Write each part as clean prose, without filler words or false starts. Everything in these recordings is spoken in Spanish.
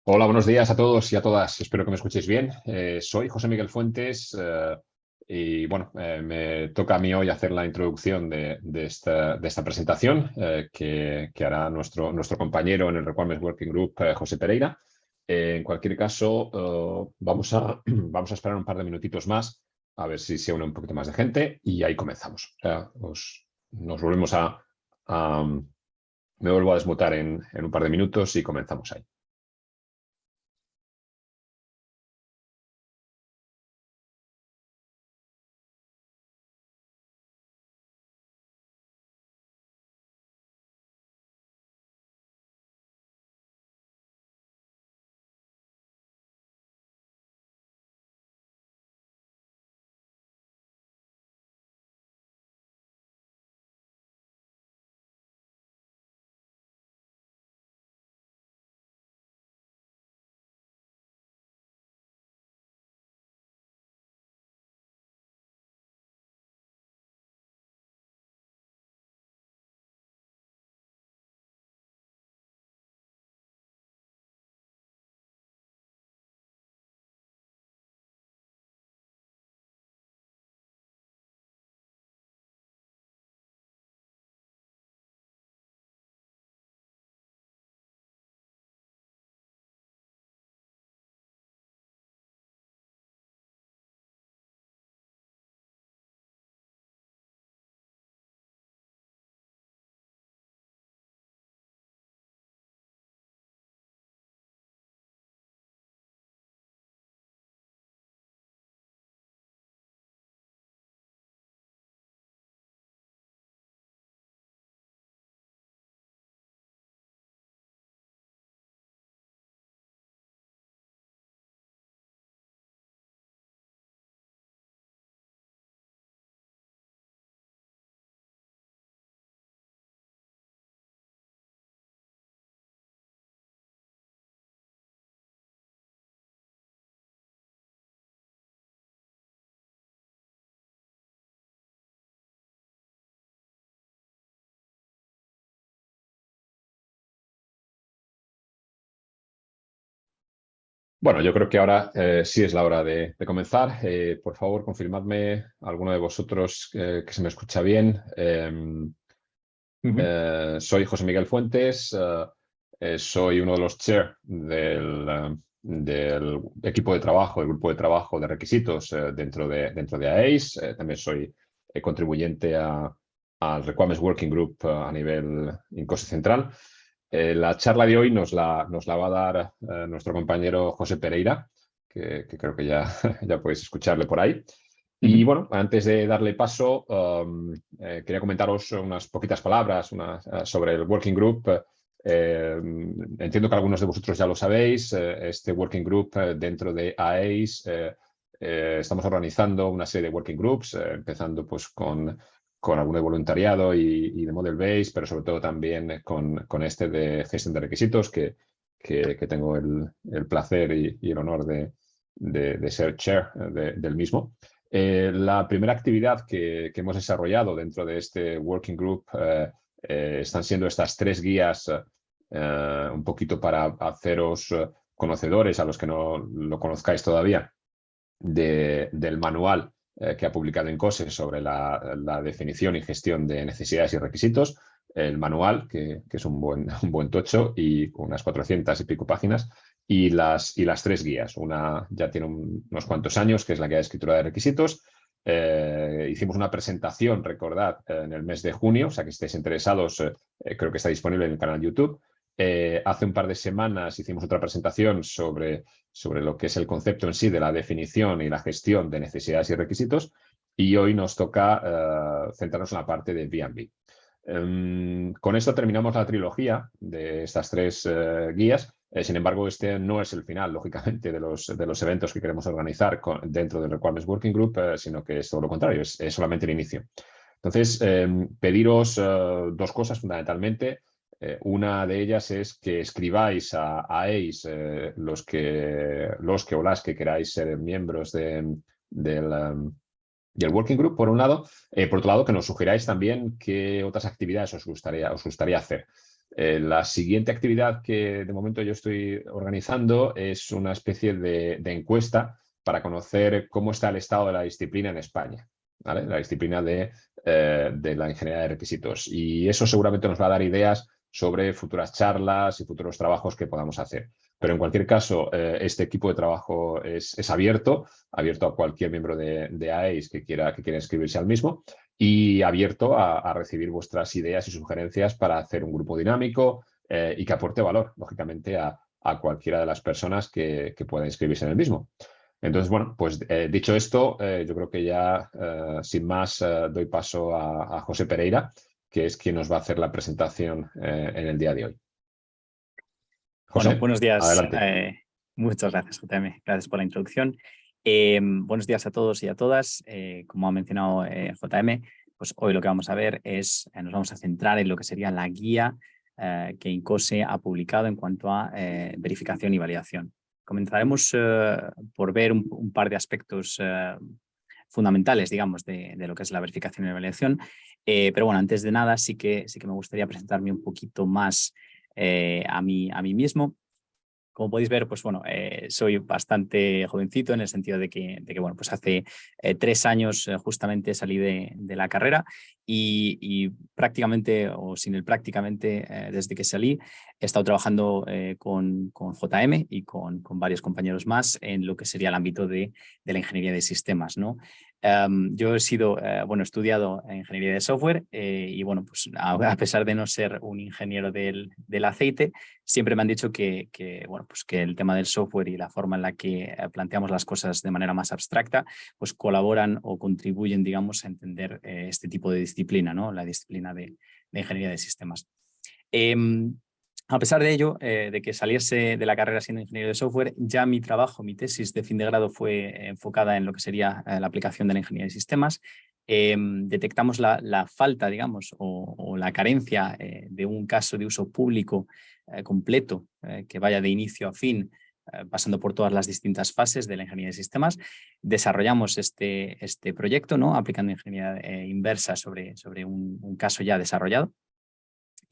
Hola, buenos días a todos y a todas. Espero que me escuchéis bien. Soy José Miguel Fuentes y bueno, me toca a mí hoy hacer la introducción de esta presentación que hará nuestro compañero en el Requirements Working Group, José Pereira. En cualquier caso, vamos a esperar un par de minutitos más a ver si se une un poquito más de gente y ahí comenzamos. Nos volvemos a- me vuelvo a desmutar en un par de minutos y comenzamos ahí. Bueno, yo creo que ahora sí es la hora de comenzar. Por favor, confirmadme alguno de vosotros que se me escucha bien. Ujú. Soy José Miguel Fuentes, soy uno de los chair del equipo de trabajo, del grupo de trabajo de requisitos dentro de AACE. También soy contribuyente al Requirements Working Group a nivel Incosi Central. La charla de hoy nos la va a dar nuestro compañero José Pereira, que creo que ya, ya podéis escucharle por ahí. Y Ujú. bueno, antes de darle paso, quería comentaros unas poquitas palabras sobre el Working Group. Entiendo que algunos de vosotros ya lo sabéis. Este Working Group dentro de AACE, estamos organizando una serie de Working Groups, empezando pues con alguno de voluntariado y de Model Base, pero sobre todo también con este de gestión de requisitos, que tengo el placer y el honor de ser chair del mismo. La primera actividad que hemos desarrollado dentro de este Working Group están siendo estas 3 guías, un poquito para haceros conocedores a los que no lo conozcáis todavía del manual que ha publicado INCOSE sobre la definición y gestión de necesidades y requisitos. El manual, que es un buen tocho y con unas 400 y pico páginas, y las 3 guías. Una ya tiene unos cuantos años, que es la guía de escritura de requisitos. Hicimos una presentación, recordad, en el mes de junio, o sea que si estáis interesados, creo que está disponible en el canal YouTube. Hace un par de semanas hicimos otra presentación sobre lo que es el concepto en sí de la definición y la gestión de necesidades y requisitos, y hoy nos toca centrarnos en la parte de B&B. Con esto terminamos la trilogía de estas 3 guías. Sin embargo, este no es el final, lógicamente, de los eventos que queremos organizar dentro del Requirements Working Group, sino que es todo lo contrario, es solamente el inicio. Entonces, pediros 2 cosas fundamentalmente. Una de ellas es que escribáis a ACE, los que o las que queráis ser miembros del Working Group, por un lado. Por otro lado, que nos sugeráis también qué otras actividades os gustaría hacer. La siguiente actividad que de momento yo estoy organizando es una especie de encuesta para conocer cómo está el estado de la disciplina en España, ¿vale? La disciplina de la ingeniería de requisitos. Y eso seguramente nos va a dar ideas sobre futuras charlas y futuros trabajos que podamos hacer. Pero en cualquier caso, este equipo de trabajo es abierto a cualquier miembro de AEIS que quiera inscribirse al mismo y abierto a recibir vuestras ideas y sugerencias para hacer un grupo dinámico y que aporte valor, lógicamente, a cualquiera de las personas que pueda inscribirse en el mismo. Entonces, bueno, pues dicho esto, yo creo que ya sin más doy paso a José Pereira, que es quien nos va a hacer la presentación en el día de hoy. Bueno, José, buenos días. adelante. Muchas gracias, JM. Gracias por la introducción. Buenos días a todos y a todas. Como ha mencionado JM, pues hoy lo que vamos a ver es, nos vamos a centrar en lo que sería la guía que INCOSE ha publicado en cuanto a verificación y validación. Comenzaremos por ver un par de aspectos fundamentales, digamos, de lo que es la verificación y la validación. Pero bueno, antes de nada, sí que me gustaría presentarme un poquito más a mí mismo. Como podéis ver, pues bueno, soy bastante jovencito en el sentido de que bueno, pues hace 3 años justamente salí de la carrera y prácticamente, o sin el prácticamente, desde que salí, he estado trabajando con JM y con varios compañeros más en lo que sería el ámbito de la ingeniería de sistemas, ¿no? Yo he sido, bueno, estudiado en ingeniería de software y bueno, pues a pesar de no ser un ingeniero del aceite, siempre me han dicho bueno, pues que el tema del software y la forma en la que planteamos las cosas de manera más abstracta, pues colaboran o contribuyen, digamos, a entender este tipo de disciplina, ¿no? La disciplina de ingeniería de sistemas. A pesar de ello, de que saliese de la carrera siendo ingeniero de software, ya mi trabajo, mi tesis de fin de grado fue enfocada en lo que sería la aplicación de la ingeniería de sistemas. Detectamos la falta, digamos, o la carencia de un caso de uso público completo que vaya de inicio a fin, pasando por todas las distintas fases de la ingeniería de sistemas. Desarrollamos este proyecto, ¿no? Aplicando ingeniería inversa sobre un caso ya desarrollado.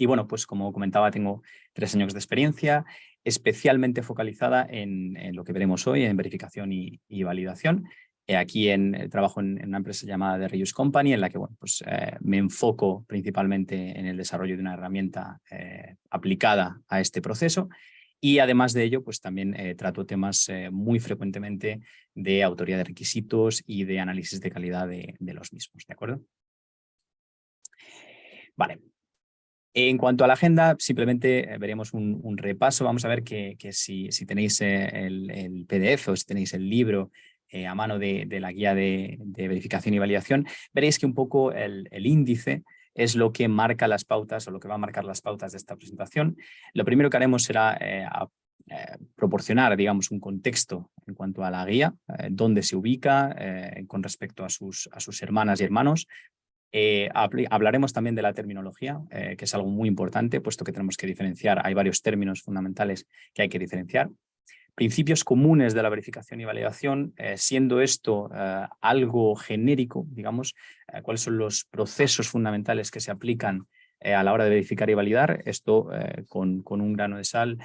Y bueno, pues como comentaba, tengo 3 años de experiencia, especialmente focalizada en lo que veremos hoy, en verificación y validación. Aquí trabajo en una empresa llamada The Reuse Company, en la que bueno, pues, me enfoco principalmente en el desarrollo de una herramienta aplicada a este proceso. Y además de ello, pues también trato temas muy frecuentemente de autoría de requisitos y de análisis de calidad de los mismos, ¿de acuerdo? Vale. En cuanto a la agenda, simplemente veremos un repaso. Vamos a ver que si tenéis el PDF o si tenéis el libro a mano de la guía de verificación y validación, veréis que un poco el índice es lo que marca las pautas o lo que va a marcar las pautas de esta presentación. Lo primero que haremos será proporcionar, digamos, un contexto en cuanto a la guía, dónde se ubica con respecto a sus hermanas y hermanos. Hablaremos también de la terminología, que es algo muy importante, puesto que tenemos que diferenciar. Hay varios términos fundamentales que hay que diferenciar. Principios comunes de la verificación y validación, siendo esto algo genérico, digamos, cuáles son los procesos fundamentales que se aplican a la hora de verificar y validar. Esto con un grano de sal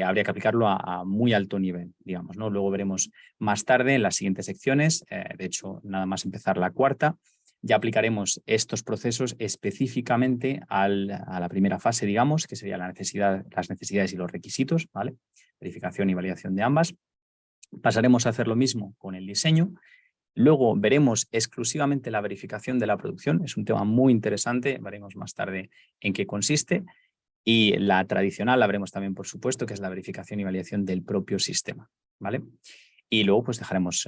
habría que aplicarlo a muy alto nivel, digamos, ¿no? Luego veremos más tarde en las siguientes secciones, de hecho, nada más empezar la cuarta, ya aplicaremos estos procesos específicamente a la primera fase, digamos, que sería las necesidades y los requisitos, ¿vale? Verificación y validación de ambas. Pasaremos a hacer lo mismo con el diseño. Luego veremos exclusivamente la verificación de la producción. Es un tema muy interesante, veremos más tarde en qué consiste. Y la tradicional la veremos también, por supuesto, que es la verificación y validación del propio sistema, ¿vale? Y luego pues trataremos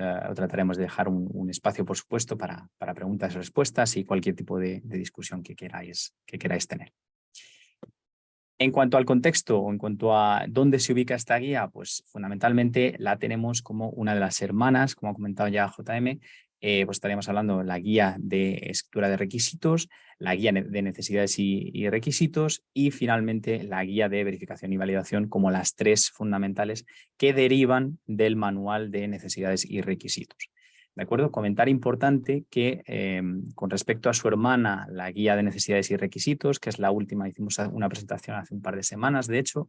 de dejar un espacio, por supuesto, para preguntas y respuestas y cualquier tipo de discusión que queráis tener. En cuanto al contexto o en cuanto a dónde se ubica esta guía, pues fundamentalmente la tenemos como una de las hermanas, como ha comentado ya JM, pues estaríamos hablando de la guía de escritura de requisitos, la guía de necesidades y requisitos y finalmente la guía de verificación y validación como las 3 fundamentales que derivan del manual de necesidades y requisitos. ¿De acuerdo? Comentario importante que con respecto a su hermana, la guía de necesidades y requisitos, que es la última, hicimos una presentación hace un par de semanas, de hecho,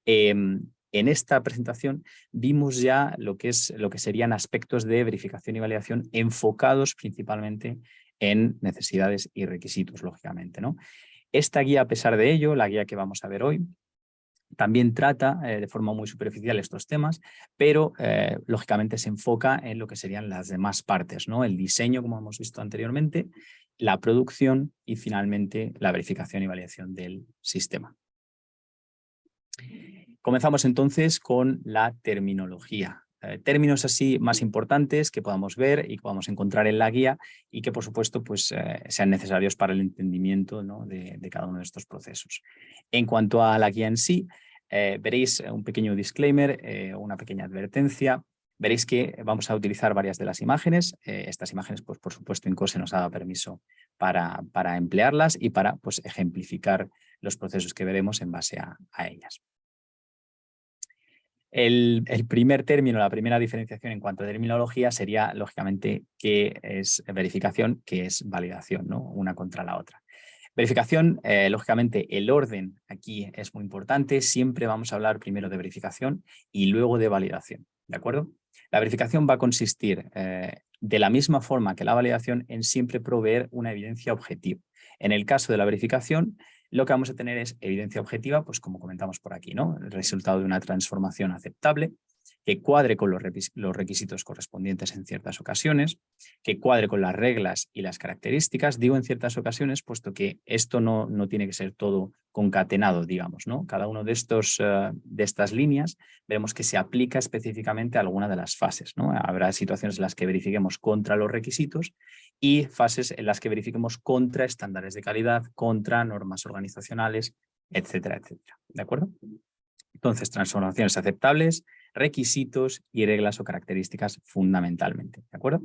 en esta presentación vimos ya lo que serían aspectos de verificación y validación enfocados principalmente en necesidades y requisitos, lógicamente, ¿no? Esta guía, a pesar de ello, la guía que vamos a ver hoy, también trata de forma muy superficial estos temas, pero lógicamente se enfoca en lo que serían las demás partes, ¿no? El diseño, como hemos visto anteriormente, la producción y finalmente la verificación y validación del sistema. Comenzamos entonces con la terminología. Términos así más importantes que podamos ver y que podamos encontrar en la guía y que por supuesto pues, sean necesarios para el entendimiento, ¿no? de cada uno de estos procesos. En cuanto a la guía en sí, veréis un pequeño disclaimer, una pequeña advertencia. Veréis que vamos a utilizar varias de las imágenes. Estas imágenes, pues por supuesto, INCOSE nos ha dado permiso para emplearlas y para pues, ejemplificar los procesos que veremos en base a ellas. El primer término, la primera diferenciación en cuanto a terminología sería, lógicamente, qué es verificación, qué es validación, ¿no? Una contra la otra. Verificación, lógicamente, el orden aquí es muy importante. Siempre vamos a hablar primero de verificación y luego de validación, ¿de acuerdo? La verificación va a consistir, de la misma forma que la validación, en siempre proveer una evidencia objetiva. En el caso de la verificación, lo que vamos a tener es evidencia objetiva, pues como comentamos por aquí, ¿no? El resultado de una transformación aceptable, que cuadre con los requisitos correspondientes en ciertas ocasiones, que cuadre con las reglas y las características. Digo en ciertas ocasiones, puesto que esto no tiene que ser todo concatenado, digamos, ¿no? Cada uno de estas líneas veremos que se aplica específicamente a alguna de las fases, ¿no? Habrá situaciones en las que verifiquemos contra los requisitos y fases en las que verifiquemos contra estándares de calidad, contra normas organizacionales, etcétera, etcétera. ¿De acuerdo? Entonces, transformaciones aceptables, requisitos y reglas o características fundamentalmente. ¿De acuerdo?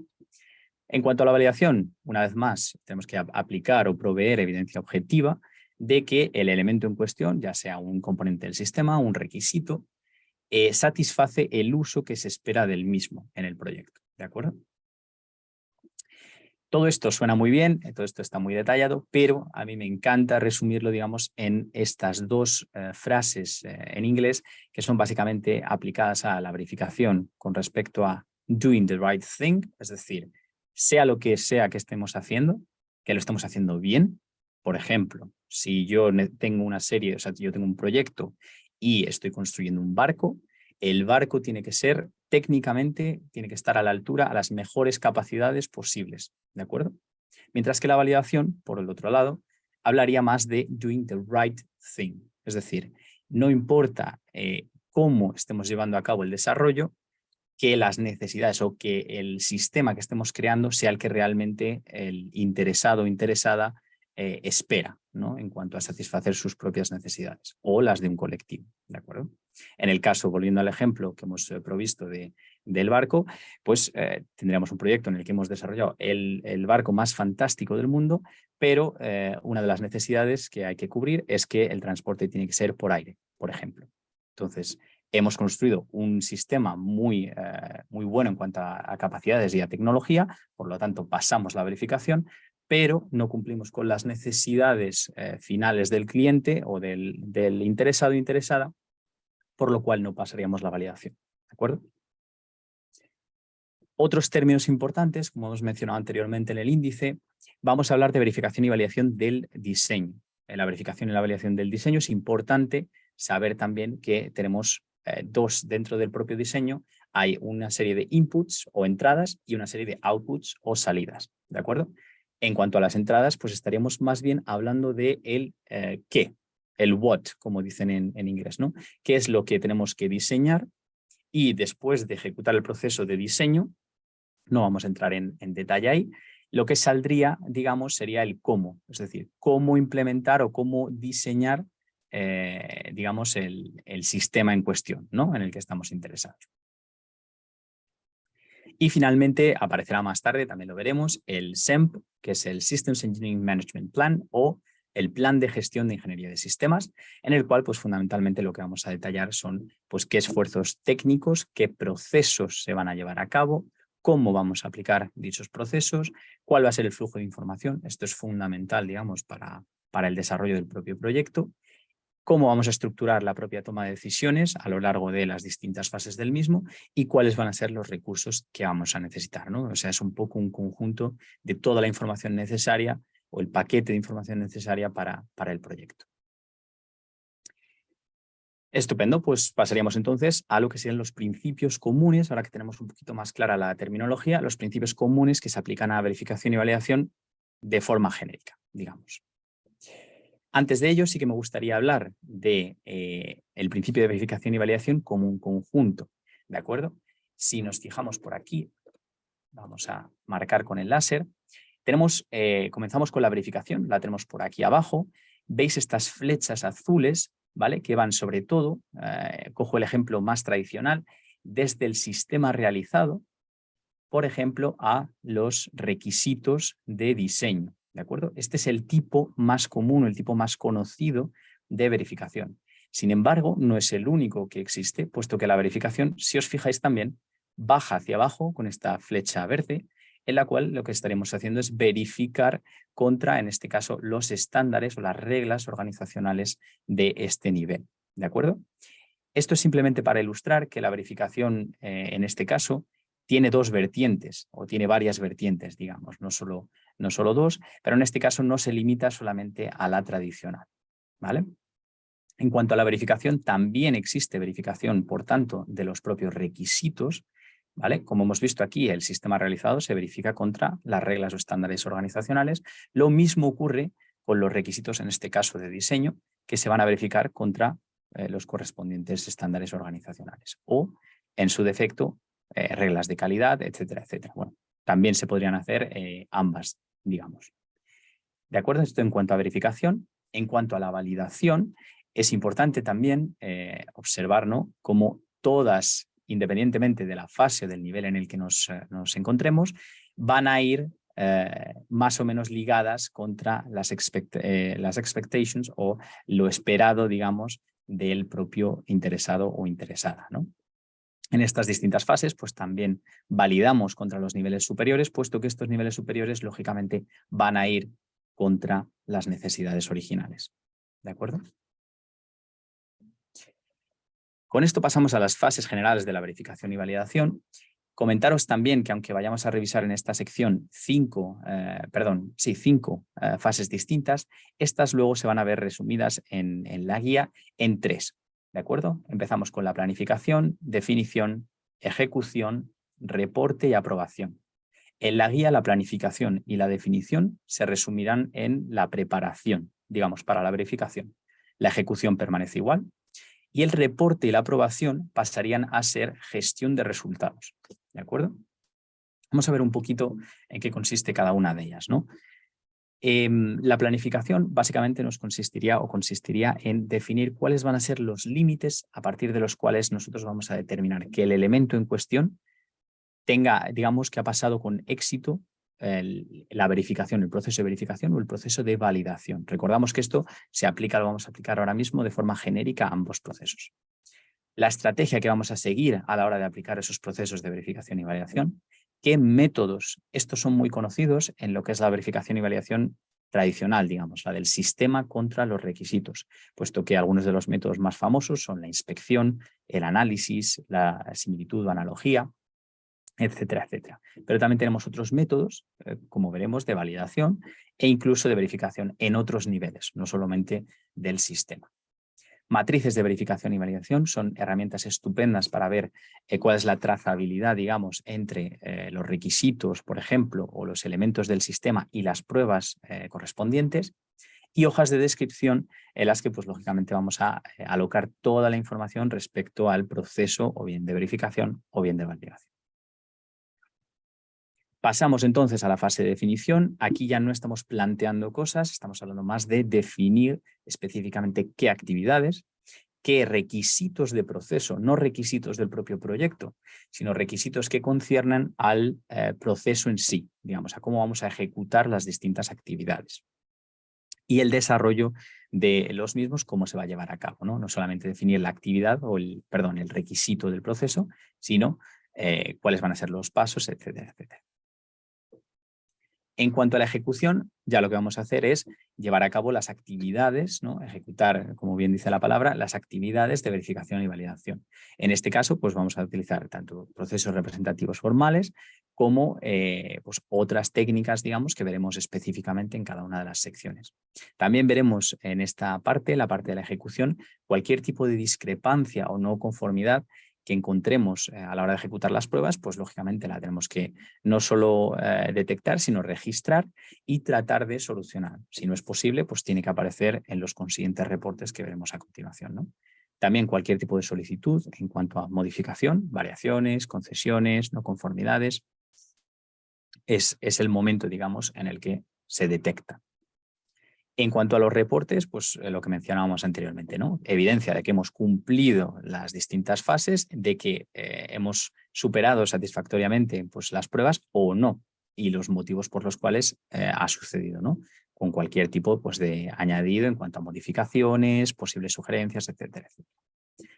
En cuanto a la validación, una vez más, tenemos que aplicar o proveer evidencia objetiva de que el elemento en cuestión, ya sea un componente del sistema, un requisito, satisface el uso que se espera del mismo en el proyecto. ¿De acuerdo? Todo esto suena muy bien, todo esto está muy detallado, pero a mí me encanta resumirlo, digamos, en estas dos frases en inglés que son básicamente aplicadas a la verificación con respecto a doing the right thing, es decir, sea lo que sea que estemos haciendo, que lo estemos haciendo bien. Por ejemplo, si yo tengo una serie, o sea, yo tengo un proyecto y estoy construyendo un barco, el barco tiene que ser técnicamente, tiene que estar a la altura, a las mejores capacidades posibles, ¿de acuerdo? Mientras que la validación, por el otro lado, hablaría más de doing the right thing. Es decir, no importa cómo estemos llevando a cabo el desarrollo, que las necesidades o que el sistema que estemos creando sea el que realmente el interesado o interesada espera, ¿no? En cuanto a satisfacer sus propias necesidades o las de un colectivo, ¿de acuerdo? En el caso, volviendo al ejemplo que hemos provisto del barco, pues tendríamos un proyecto en el que hemos desarrollado el barco más fantástico del mundo, pero una de las necesidades que hay que cubrir es que el transporte tiene que ser por aire, por ejemplo. Entonces, hemos construido un sistema muy bueno en cuanto a capacidades y a tecnología, por lo tanto pasamos la verificación, pero no cumplimos con las necesidades finales del cliente o del interesado o interesada, por lo cual no pasaríamos la validación. ¿De acuerdo? Otros términos importantes, como hemos mencionado anteriormente en el índice, vamos a hablar de verificación y validación del diseño. En la verificación y la validación del diseño es importante saber también que tenemos dos dentro del propio diseño. Hay una serie de inputs o entradas y una serie de outputs o salidas. ¿De acuerdo? En cuanto a las entradas, pues estaríamos más bien hablando de el qué, el what, como dicen en inglés, ¿no? ¿Qué es lo que tenemos que diseñar? Y después de ejecutar el proceso de diseño, no vamos a entrar en detalle ahí, lo que saldría, digamos, sería el cómo, es decir, cómo implementar o cómo diseñar, digamos, el sistema en cuestión, ¿no? En el que estamos interesados. Y finalmente aparecerá más tarde, también lo veremos, el SEMP, que es el Systems Engineering Management Plan o el Plan de Gestión de Ingeniería de Sistemas, en el cual pues, fundamentalmente lo que vamos a detallar son pues, qué esfuerzos técnicos, qué procesos se van a llevar a cabo, cómo vamos a aplicar dichos procesos, cuál va a ser el flujo de información. Esto es fundamental, digamos, para el desarrollo del propio proyecto. Cómo vamos a estructurar la propia toma de decisiones a lo largo de las distintas fases del mismo y cuáles van a ser los recursos que vamos a necesitar, ¿no? O sea, es un poco un conjunto de toda la información necesaria o el paquete de información necesaria para el proyecto. Estupendo, pues pasaríamos entonces a lo que serían los principios comunes, ahora que tenemos un poquito más clara la terminología, los principios comunes que se aplican a verificación y validación de forma genérica, digamos. Antes de ello, sí que me gustaría hablar de el principio de verificación y validación como un conjunto, ¿de acuerdo? Si nos fijamos por aquí, vamos a marcar con el láser, comenzamos con la verificación, la tenemos por aquí abajo, veis estas flechas azules, ¿vale? Que van sobre todo, cojo el ejemplo más tradicional, desde el sistema realizado, por ejemplo, a los requisitos de diseño. ¿De acuerdo? Este es el tipo más común, el tipo más conocido de verificación. Sin embargo, no es el único que existe, puesto que la verificación, si os fijáis también, baja hacia abajo con esta flecha verde, en la cual lo que estaremos haciendo es verificar contra, en este caso, los estándares o las reglas organizacionales de este nivel. ¿De acuerdo? Esto es simplemente para ilustrar que la verificación, en este caso, tiene dos vertientes, o tiene varias vertientes, digamos, no solo dos, pero en este caso no se limita solamente a la tradicional, ¿vale? En cuanto a la verificación, también existe verificación, por tanto, de los propios requisitos, ¿vale? Como hemos visto aquí, el sistema realizado se verifica contra las reglas o estándares organizacionales. Lo mismo ocurre con los requisitos, en este caso de diseño, que se van a verificar contra los correspondientes estándares organizacionales o, en su defecto, reglas de calidad, etcétera, etcétera. Bueno, también se podrían hacer ambas, digamos. ¿De acuerdo? Esto en cuanto a verificación. En cuanto a la validación, es importante también observar, ¿no?, cómo todas, independientemente de la fase o del nivel en el que nos encontremos, van a ir más o menos ligadas contra las expectations o lo esperado, digamos, del propio interesado o interesada, ¿no? En estas distintas fases, pues también validamos contra los niveles superiores, puesto que estos niveles superiores, lógicamente, van a ir contra las necesidades originales. ¿De acuerdo? Con esto pasamos a las fases generales de la verificación y validación. Comentaros también que aunque vayamos a revisar en esta sección cinco fases distintas, estas luego se van a ver resumidas en la guía en 3. ¿De acuerdo? Empezamos con la planificación, definición, ejecución, reporte y aprobación. En la guía, la planificación y la definición se resumirán en la preparación, digamos, para la verificación. La ejecución permanece igual y el reporte y la aprobación pasarían a ser gestión de resultados. ¿De acuerdo? Vamos a ver un poquito en qué consiste cada una de ellas, ¿no? La planificación básicamente consistiría en definir cuáles van a ser los límites a partir de los cuales nosotros vamos a determinar que el elemento en cuestión tenga, digamos, que ha pasado con éxito la verificación, el proceso de verificación o el proceso de validación. Recordamos que esto lo vamos a aplicar ahora mismo de forma genérica a ambos procesos. La estrategia que vamos a seguir a la hora de aplicar esos procesos de verificación y validación, qué métodos, estos son muy conocidos en lo que es la verificación y validación tradicional, digamos, la del sistema contra los requisitos, puesto que algunos de los métodos más famosos son la inspección, el análisis, la similitud o analogía, etcétera, etcétera. Pero también tenemos otros métodos, como veremos, de validación e incluso de verificación en otros niveles, no solamente del sistema. Matrices de verificación y validación son herramientas estupendas para ver cuál es la trazabilidad, digamos, entre los requisitos, por ejemplo, o los elementos del sistema y las pruebas correspondientes, y hojas de descripción en las que, pues, lógicamente, vamos a alocar toda la información respecto al proceso o bien de verificación o bien de validación. Pasamos entonces a la fase de definición. Aquí ya no estamos planteando cosas, estamos hablando más de definir específicamente qué actividades, qué requisitos de proceso, no requisitos del propio proyecto, sino requisitos que conciernan al proceso en sí, digamos, a cómo vamos a ejecutar las distintas actividades. Y el desarrollo de los mismos, cómo se va a llevar a cabo, ¿no? No solamente definir la actividad o el requisito del proceso, sino cuáles van a ser los pasos, etcétera, etcétera. En cuanto a la ejecución, ya lo que vamos a hacer es llevar a cabo las actividades, ¿no? Ejecutar, como bien dice la palabra, las actividades de verificación y validación. En este caso, pues vamos a utilizar tanto procesos representativos formales como pues otras técnicas, digamos, que veremos específicamente en cada una de las secciones. También veremos en esta parte, la parte de la ejecución, cualquier tipo de discrepancia o no conformidad que encontremos a la hora de ejecutar las pruebas, pues lógicamente la tenemos que no solo detectar, sino registrar y tratar de solucionar. Si no es posible, pues tiene que aparecer en los consiguientes reportes que veremos a continuación, ¿no? También cualquier tipo de solicitud en cuanto a modificación, variaciones, concesiones, no conformidades, es el momento, digamos, en el que se detecta. En cuanto a los reportes, pues lo que mencionábamos anteriormente, ¿no? Evidencia de que hemos cumplido las distintas fases, de que hemos superado satisfactoriamente pues, las pruebas o no, y los motivos por los cuales ha sucedido, ¿no? Con cualquier tipo pues, de añadido en cuanto a modificaciones, posibles sugerencias, etcétera, etcétera.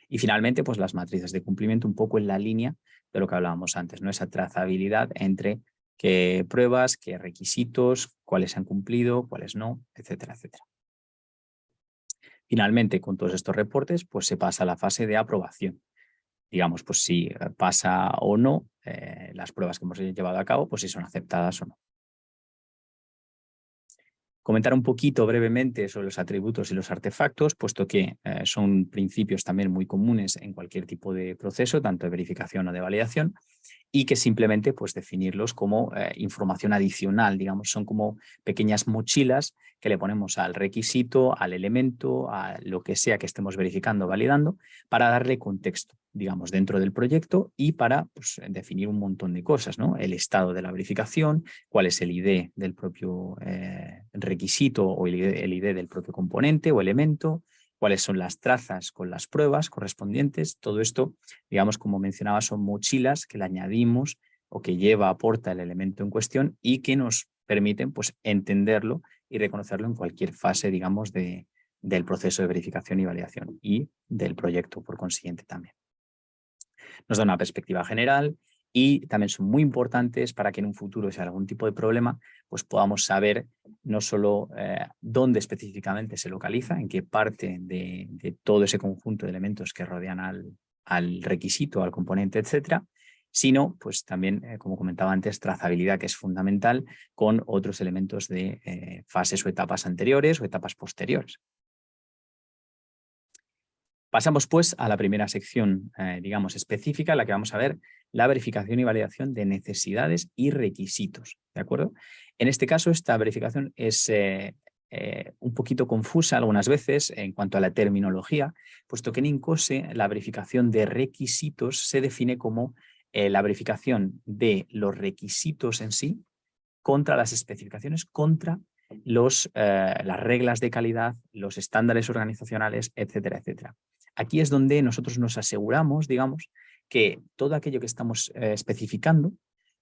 Y finalmente, pues las matrices de cumplimiento un poco en la línea de lo que hablábamos antes, ¿no? Esa trazabilidad entre qué pruebas, qué requisitos, cuáles se han cumplido, cuáles no, etcétera, etcétera. Finalmente, con todos estos reportes, pues se pasa a la fase de aprobación. Digamos, pues si pasa o no las pruebas que hemos llevado a cabo, pues si son aceptadas o no. Comentar un poquito brevemente sobre los atributos y los artefactos, puesto que son principios también muy comunes en cualquier tipo de proceso, tanto de verificación o de validación, y que simplemente pues, definirlos como información adicional, digamos, son como pequeñas mochilas que le ponemos al requisito, al elemento, a lo que sea que estemos verificando o validando, para darle contexto, digamos, dentro del proyecto y para pues, definir un montón de cosas, ¿no? El estado de la verificación, cuál es el ID del propio requisito o el ID del propio componente o elemento, cuáles son las trazas con las pruebas correspondientes. Todo esto, digamos, como mencionaba, son mochilas que le añadimos o que aporta el elemento en cuestión y que nos permiten pues, entenderlo y reconocerlo en cualquier fase, digamos, del proceso de verificación y validación y del proyecto, por consiguiente, también. Nos da una perspectiva general y también son muy importantes para que en un futuro, si hay algún tipo de problema, pues podamos saber no solo dónde específicamente se localiza, en qué parte de todo ese conjunto de elementos que rodean al requisito, al componente, etcétera, sino pues también, como comentaba antes, trazabilidad, que es fundamental, con otros elementos de fases o etapas anteriores o etapas posteriores. Pasamos pues a la primera sección, digamos, específica, en la que vamos a ver la verificación y validación de necesidades y requisitos, ¿de acuerdo? En este caso, esta verificación es un poquito confusa algunas veces en cuanto a la terminología, puesto que en INCOSE la verificación de requisitos se define como la verificación de los requisitos en sí contra las especificaciones, contra las reglas de calidad, los estándares organizacionales, etcétera, etcétera. Aquí es donde nosotros nos aseguramos, digamos, que todo aquello que estamos especificando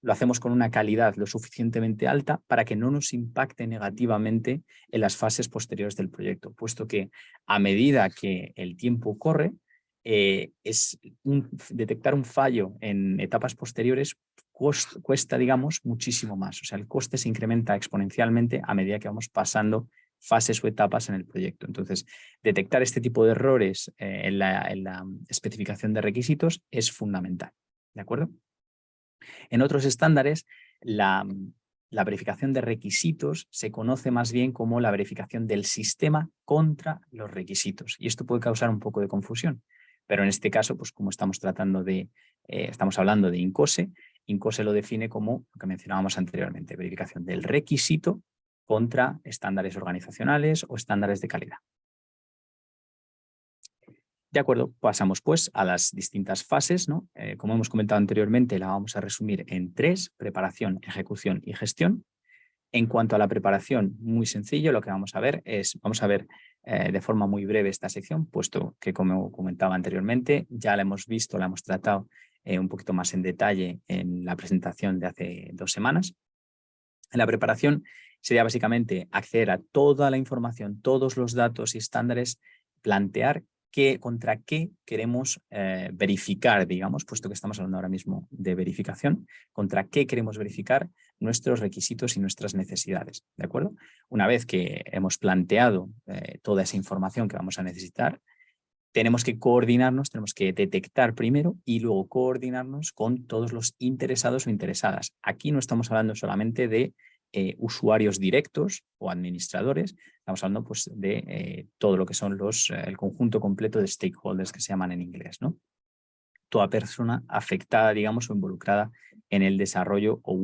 lo hacemos con una calidad lo suficientemente alta para que no nos impacte negativamente en las fases posteriores del proyecto, puesto que a medida que el tiempo corre, detectar un fallo en etapas posteriores cuesta, digamos, muchísimo más. O sea, el coste se incrementa exponencialmente a medida que vamos pasando fases o etapas en el proyecto. Entonces, detectar este tipo de errores en la especificación de requisitos es fundamental. ¿De acuerdo? En otros estándares, la verificación de requisitos se conoce más bien como la verificación del sistema contra los requisitos. Y esto puede causar un poco de confusión. Pero en este caso, pues como estamos hablando de INCOSE, INCOSE lo define como lo que mencionábamos anteriormente, verificación del requisito contra estándares organizacionales o estándares de calidad. De acuerdo, pasamos pues a las distintas fases, ¿no? Como hemos comentado anteriormente, la vamos a resumir en 3, preparación, ejecución y gestión. En cuanto a la preparación, muy sencillo, lo que vamos a ver de forma muy breve esta sección, puesto que, como comentaba anteriormente, ya la hemos visto, la hemos tratado un poquito más en detalle en la presentación de hace 2 semanas. En la preparación sería básicamente acceder a toda la información, todos los datos y estándares, plantear contra qué queremos verificar, digamos, puesto que estamos hablando ahora mismo de verificación, contra qué queremos verificar nuestros requisitos y nuestras necesidades, ¿de acuerdo? Una vez que hemos planteado toda esa información que vamos a necesitar, tenemos que coordinarnos, tenemos que detectar primero y luego coordinarnos con todos los interesados o interesadas. Aquí no estamos hablando solamente de usuarios directos o administradores, estamos hablando pues, de todo lo que son el conjunto completo de stakeholders que se llaman en inglés, ¿no? Toda persona afectada, digamos, o involucrada en el desarrollo o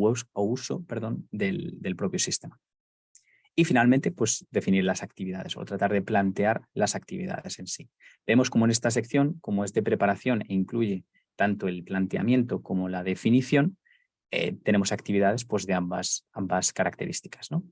uso del propio sistema. Y finalmente, pues definir las actividades o tratar de plantear las actividades en sí. Vemos como en esta sección, como es de preparación e incluye tanto el planteamiento como la definición, tenemos actividades pues, de ambas características, ¿no?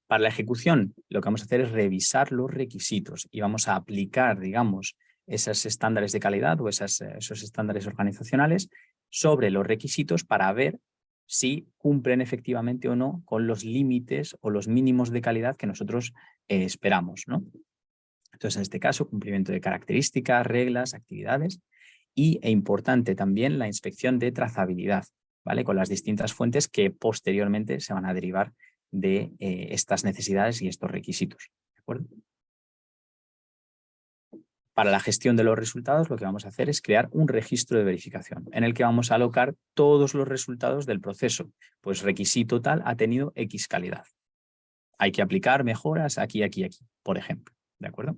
Para la ejecución, lo que vamos a hacer es revisar los requisitos y vamos a aplicar, digamos, esos estándares de calidad o esos estándares organizacionales sobre los requisitos para ver si cumplen efectivamente o no con los límites o los mínimos de calidad que nosotros esperamos, ¿no? Entonces, en este caso, cumplimiento de características, reglas, actividades e importante también la inspección de trazabilidad, ¿vale? Con las distintas fuentes que posteriormente se van a derivar de estas necesidades y estos requisitos, ¿de acuerdo? Para la gestión de los resultados, lo que vamos a hacer es crear un registro de verificación en el que vamos a alocar todos los resultados del proceso. Pues requisito tal ha tenido X calidad. Hay que aplicar mejoras aquí, aquí, aquí, por ejemplo. ¿De acuerdo?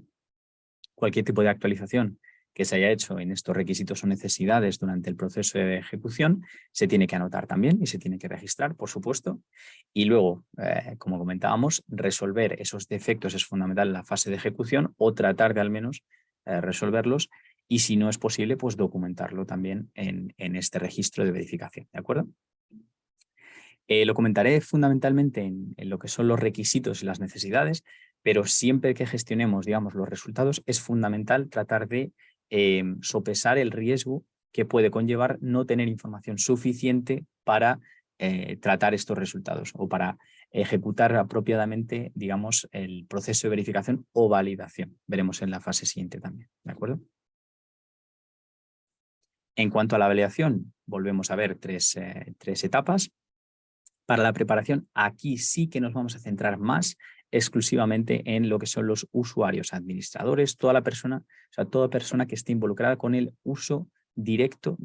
Cualquier tipo de actualización que se haya hecho en estos requisitos o necesidades durante el proceso de ejecución se tiene que anotar también y se tiene que registrar, por supuesto. Y luego, como comentábamos, resolver esos defectos es fundamental en la fase de ejecución o tratar de al menos resolverlos y si no es posible, pues documentarlo también en este registro de verificación, ¿de acuerdo? Lo comentaré fundamentalmente en lo que son los requisitos y las necesidades, pero siempre que gestionemos, digamos, los resultados es fundamental tratar de sopesar el riesgo que puede conllevar no tener información suficiente para tratar estos resultados o para ejecutar apropiadamente, digamos, el proceso de verificación o validación. Veremos en la fase siguiente también, ¿de acuerdo? En cuanto a la validación, volvemos a ver tres etapas. Para la preparación, aquí sí que nos vamos a centrar más exclusivamente en lo que son los usuarios, administradores, toda persona que esté involucrada con el uso directo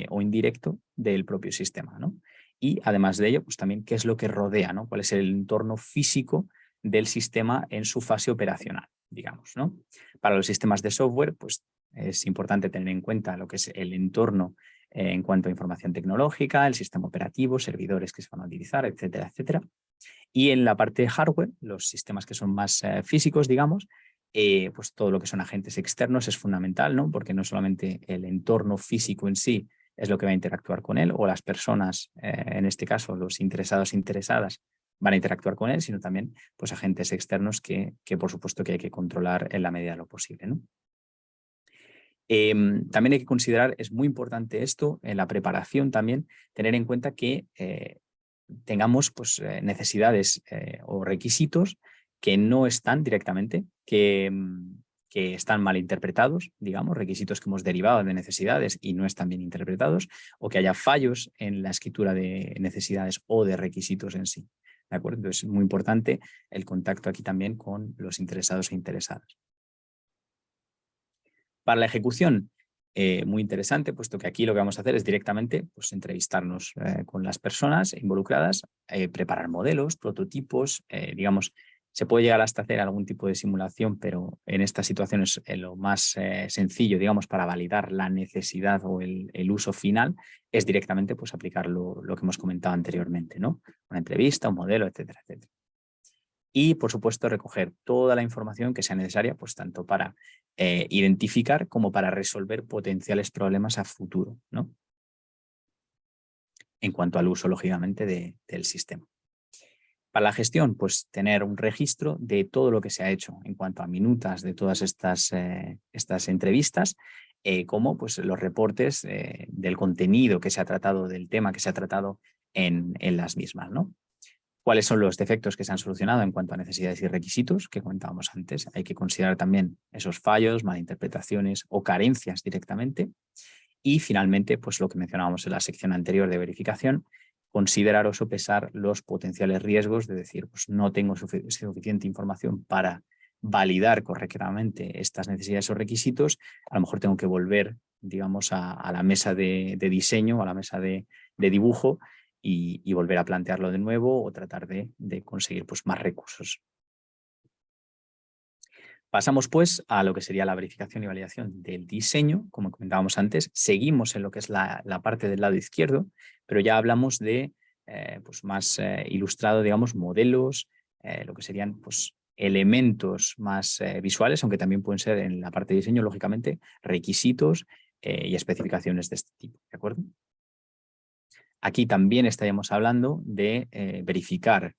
o indirecto del propio sistema, ¿no? Y además de ello, pues también qué es lo que rodea, ¿no? Cuál es el entorno físico del sistema en su fase operacional, digamos, ¿no? Para los sistemas de software, pues es importante tener en cuenta lo que es el entorno en cuanto a información tecnológica, el sistema operativo, servidores que se van a utilizar, etcétera, etcétera. Y en la parte de hardware, los sistemas que son más físicos, digamos, pues todo lo que son agentes externos es fundamental, ¿no? Porque no solamente el entorno físico en sí es lo que va a interactuar con él, o las personas, en este caso los interesados e interesadas, van a interactuar con él, sino también pues, agentes externos que por supuesto que hay que controlar en la medida de lo posible, ¿no? También hay que considerar, es muy importante esto, en la preparación también, tener en cuenta que tengamos pues, necesidades o requisitos que no están directamente, que están mal interpretados, digamos, requisitos que hemos derivado de necesidades y no están bien interpretados, o que haya fallos en la escritura de necesidades o de requisitos en sí. ¿De acuerdo? Entonces es muy importante el contacto aquí también con los interesados e interesadas. Para la ejecución, muy interesante, puesto que aquí lo que vamos a hacer es directamente pues, entrevistarnos con las personas involucradas, preparar modelos, prototipos, digamos, se puede llegar hasta hacer algún tipo de simulación, pero en estas situaciones lo más sencillo, digamos, para validar la necesidad o el uso final es directamente pues, aplicar lo que hemos comentado anteriormente, ¿no? Una entrevista, un modelo, etcétera, etcétera. Y, por supuesto, recoger toda la información que sea necesaria, pues tanto para identificar como para resolver potenciales problemas a futuro, ¿no? En cuanto al uso, lógicamente, del sistema. Para la gestión, pues tener un registro de todo lo que se ha hecho en cuanto a minutas de todas estas entrevistas, como pues, los reportes del contenido que se ha tratado, del tema que se ha tratado en las mismas, ¿no? ¿Cuáles son los defectos que se han solucionado en cuanto a necesidades y requisitos que comentábamos antes? Hay que considerar también esos fallos, malinterpretaciones o carencias directamente. Y finalmente, pues lo que mencionábamos en la sección anterior de verificación, considerar o sopesar los potenciales riesgos de decir, pues no tengo suficiente información para validar correctamente estas necesidades o requisitos, a lo mejor tengo que volver, digamos, a la mesa de diseño, a la mesa de dibujo y volver a plantearlo de nuevo o tratar de conseguir pues, más recursos. Pasamos pues a lo que sería la verificación y validación del diseño. Como comentábamos antes, seguimos en lo que es la parte del lado izquierdo, pero ya hablamos de pues más ilustrado, digamos, modelos, lo que serían pues, elementos más visuales, aunque también pueden ser en la parte de diseño, lógicamente, requisitos y especificaciones de este tipo, ¿de acuerdo? Aquí también estaríamos hablando de verificar,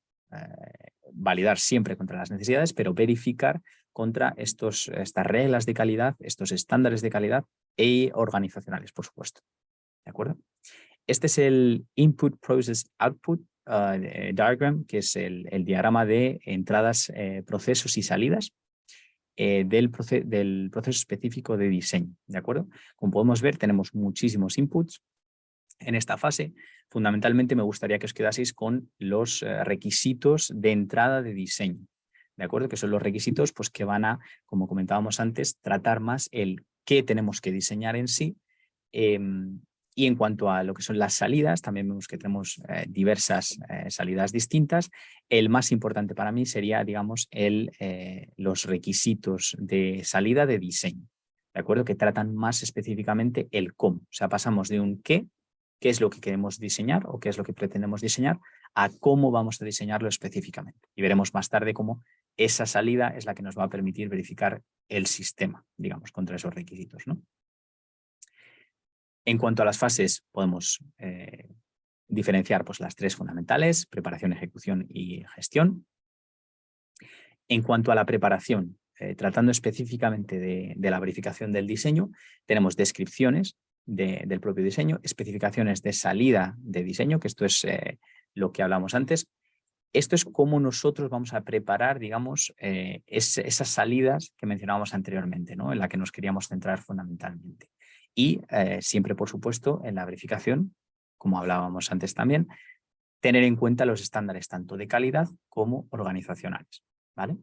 validar siempre contra las necesidades, pero verificar contra estas reglas de calidad, estos estándares de calidad e organizacionales, por supuesto. ¿De acuerdo? Este es el Input Process Output Diagram, que es el diagrama de entradas, procesos y salidas del proceso específico de diseño. ¿De acuerdo? Como podemos ver, tenemos muchísimos inputs. En esta fase, fundamentalmente me gustaría que os quedaseis con los requisitos de entrada de diseño, ¿de acuerdo? Que son los requisitos pues, que van a, como comentábamos antes, tratar más el qué tenemos que diseñar en sí. Y en cuanto a lo que son las salidas, también vemos que tenemos diversas salidas distintas. El más importante para mí sería, digamos, los requisitos de salida de diseño, ¿de acuerdo? Que tratan más específicamente el cómo. O sea, pasamos de un qué es lo que queremos diseñar o qué es lo que pretendemos diseñar, a cómo vamos a diseñarlo específicamente. Y veremos más tarde cómo esa salida es la que nos va a permitir verificar el sistema, digamos, contra esos requisitos, ¿no? En cuanto a las fases, podemos diferenciar pues, las tres fundamentales: preparación, ejecución y gestión. En cuanto a la preparación, tratando específicamente de la verificación del diseño, tenemos descripciones del propio diseño, especificaciones de salida de diseño, que esto es lo que hablamos antes. Esto es cómo nosotros vamos a preparar, digamos, esas salidas que mencionábamos anteriormente, ¿no? En la que nos queríamos centrar fundamentalmente. Y siempre, por supuesto, en la verificación, como hablábamos antes también, tener en cuenta los estándares tanto de calidad como organizacionales, ¿vale?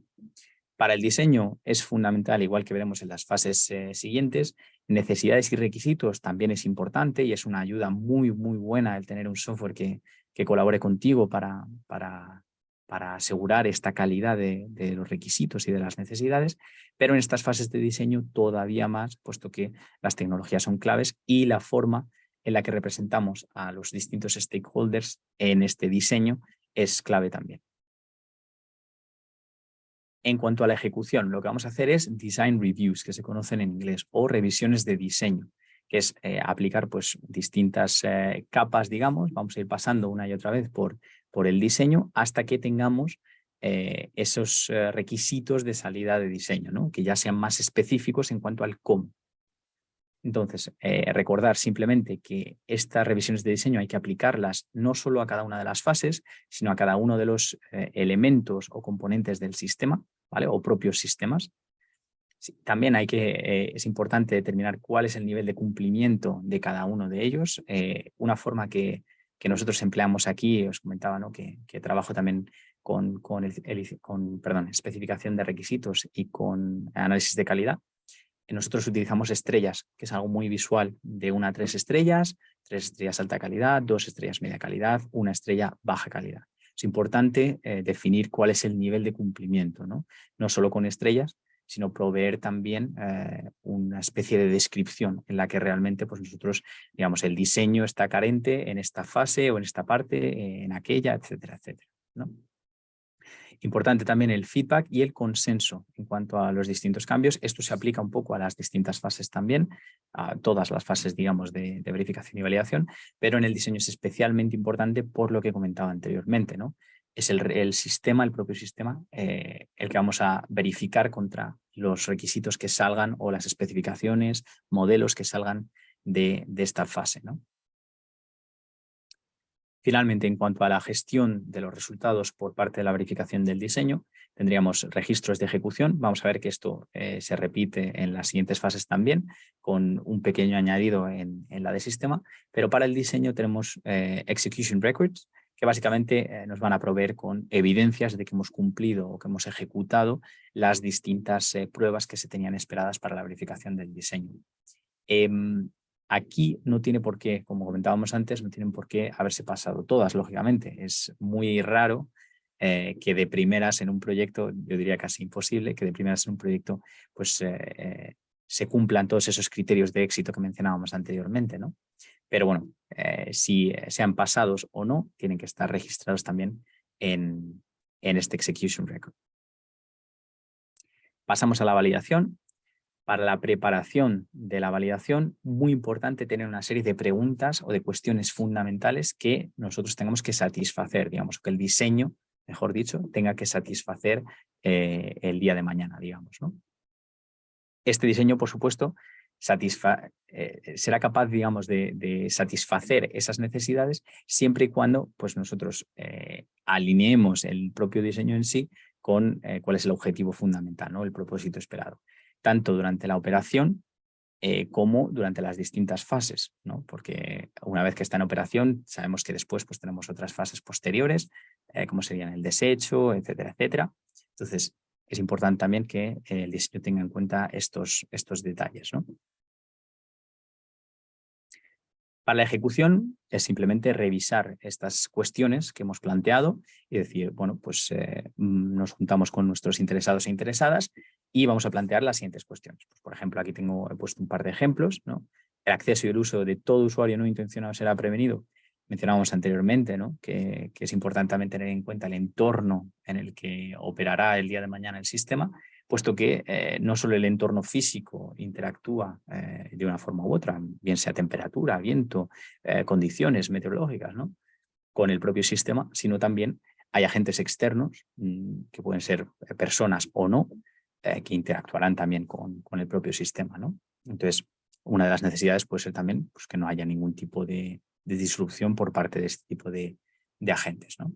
Para el diseño es fundamental, igual que veremos en las fases siguientes, necesidades y requisitos también es importante y es una ayuda muy, muy buena el tener un software que colabore contigo para asegurar esta calidad de los requisitos y de las necesidades, pero en estas fases de diseño todavía más, puesto que las tecnologías son claves y la forma en la que representamos a los distintos stakeholders en este diseño es clave también. En cuanto a la ejecución, lo que vamos a hacer es design reviews, que se conocen en inglés, o revisiones de diseño, que es aplicar pues, distintas capas, digamos. Vamos a ir pasando una y otra vez por el diseño hasta que tengamos esos requisitos de salida de diseño, ¿no? Que ya sean más específicos en cuanto al cómo. Entonces, recordar simplemente que estas revisiones de diseño hay que aplicarlas no solo a cada una de las fases, sino a cada uno de los elementos o componentes del sistema, ¿vale? O propios sistemas. Sí, también es importante determinar cuál es el nivel de cumplimiento de cada uno de ellos. Una forma que nosotros empleamos aquí, os comentaba, ¿no? que trabajo también con especificación de requisitos y con análisis de calidad. Nosotros utilizamos estrellas, que es algo muy visual, de 1 a 3 estrellas, 3 estrellas alta calidad, 2 estrellas media calidad, 1 estrella baja calidad. Es importante definir cuál es el nivel de cumplimiento, ¿no? No solo con estrellas, sino proveer también una especie de descripción en la que realmente pues nosotros, digamos, el diseño está carente en esta fase o en esta parte, en aquella, etcétera, etcétera, ¿no? Importante también el feedback y el consenso en cuanto a los distintos cambios. Esto se aplica un poco a las distintas fases también, a todas las fases, digamos, de verificación y validación, pero en el diseño es especialmente importante por lo que comentaba anteriormente, ¿no? Es el sistema, el propio sistema, el que vamos a verificar contra los requisitos que salgan o las especificaciones, modelos que salgan de esta fase, ¿no? Finalmente, en cuanto a la gestión de los resultados por parte de la verificación del diseño, tendríamos registros de ejecución. Vamos a ver que esto se repite en las siguientes fases también, con un pequeño añadido en la de sistema, pero para el diseño tenemos execution records, que básicamente nos van a proveer con evidencias de que hemos cumplido o que hemos ejecutado las distintas pruebas que se tenían esperadas para la verificación del diseño. Aquí no tiene por qué, como comentábamos antes, no tienen por qué haberse pasado todas, lógicamente. Es muy raro que de primeras en un proyecto, yo diría casi imposible, que de primeras en un proyecto pues, se cumplan todos esos criterios de éxito que mencionábamos anteriormente, ¿no? Pero bueno, si sean pasados o no, tienen que estar registrados también en este Execution Record. Pasamos a la validación. Para la preparación de la validación, muy importante tener una serie de preguntas o de cuestiones fundamentales que nosotros tengamos que satisfacer, digamos, que el diseño, mejor dicho, tenga que satisfacer el día de mañana, digamos, ¿no? Este diseño, por supuesto, será capaz, digamos, de satisfacer esas necesidades siempre y cuando pues, nosotros alineemos el propio diseño en sí con cuál es el objetivo fundamental, ¿no? El propósito esperado, tanto durante la operación como durante las distintas fases, ¿no? Porque una vez que está en operación, sabemos que después pues, tenemos otras fases posteriores, como serían el desecho, etcétera, etcétera. Entonces, es importante también que el diseño tenga en cuenta estos detalles, ¿no? Para la ejecución es simplemente revisar estas cuestiones que hemos planteado y decir, bueno, pues nos juntamos con nuestros interesados e interesadas y vamos a plantear las siguientes cuestiones. Pues, por ejemplo, aquí he puesto un par de ejemplos, ¿no? El acceso y el uso de todo usuario no intencionado será prevenido. Mencionábamos anteriormente, ¿no? que es importante también tener en cuenta el entorno en el que operará el día de mañana el sistema, puesto que no solo el entorno físico interactúa de una forma u otra, bien sea temperatura, viento, condiciones meteorológicas, ¿no? Con el propio sistema, sino también hay agentes externos, que pueden ser personas o no, que interactuarán también con el propio sistema, ¿no? Entonces, una de las necesidades puede ser también pues, que no haya ningún tipo de disrupción por parte de este tipo de agentes, ¿no?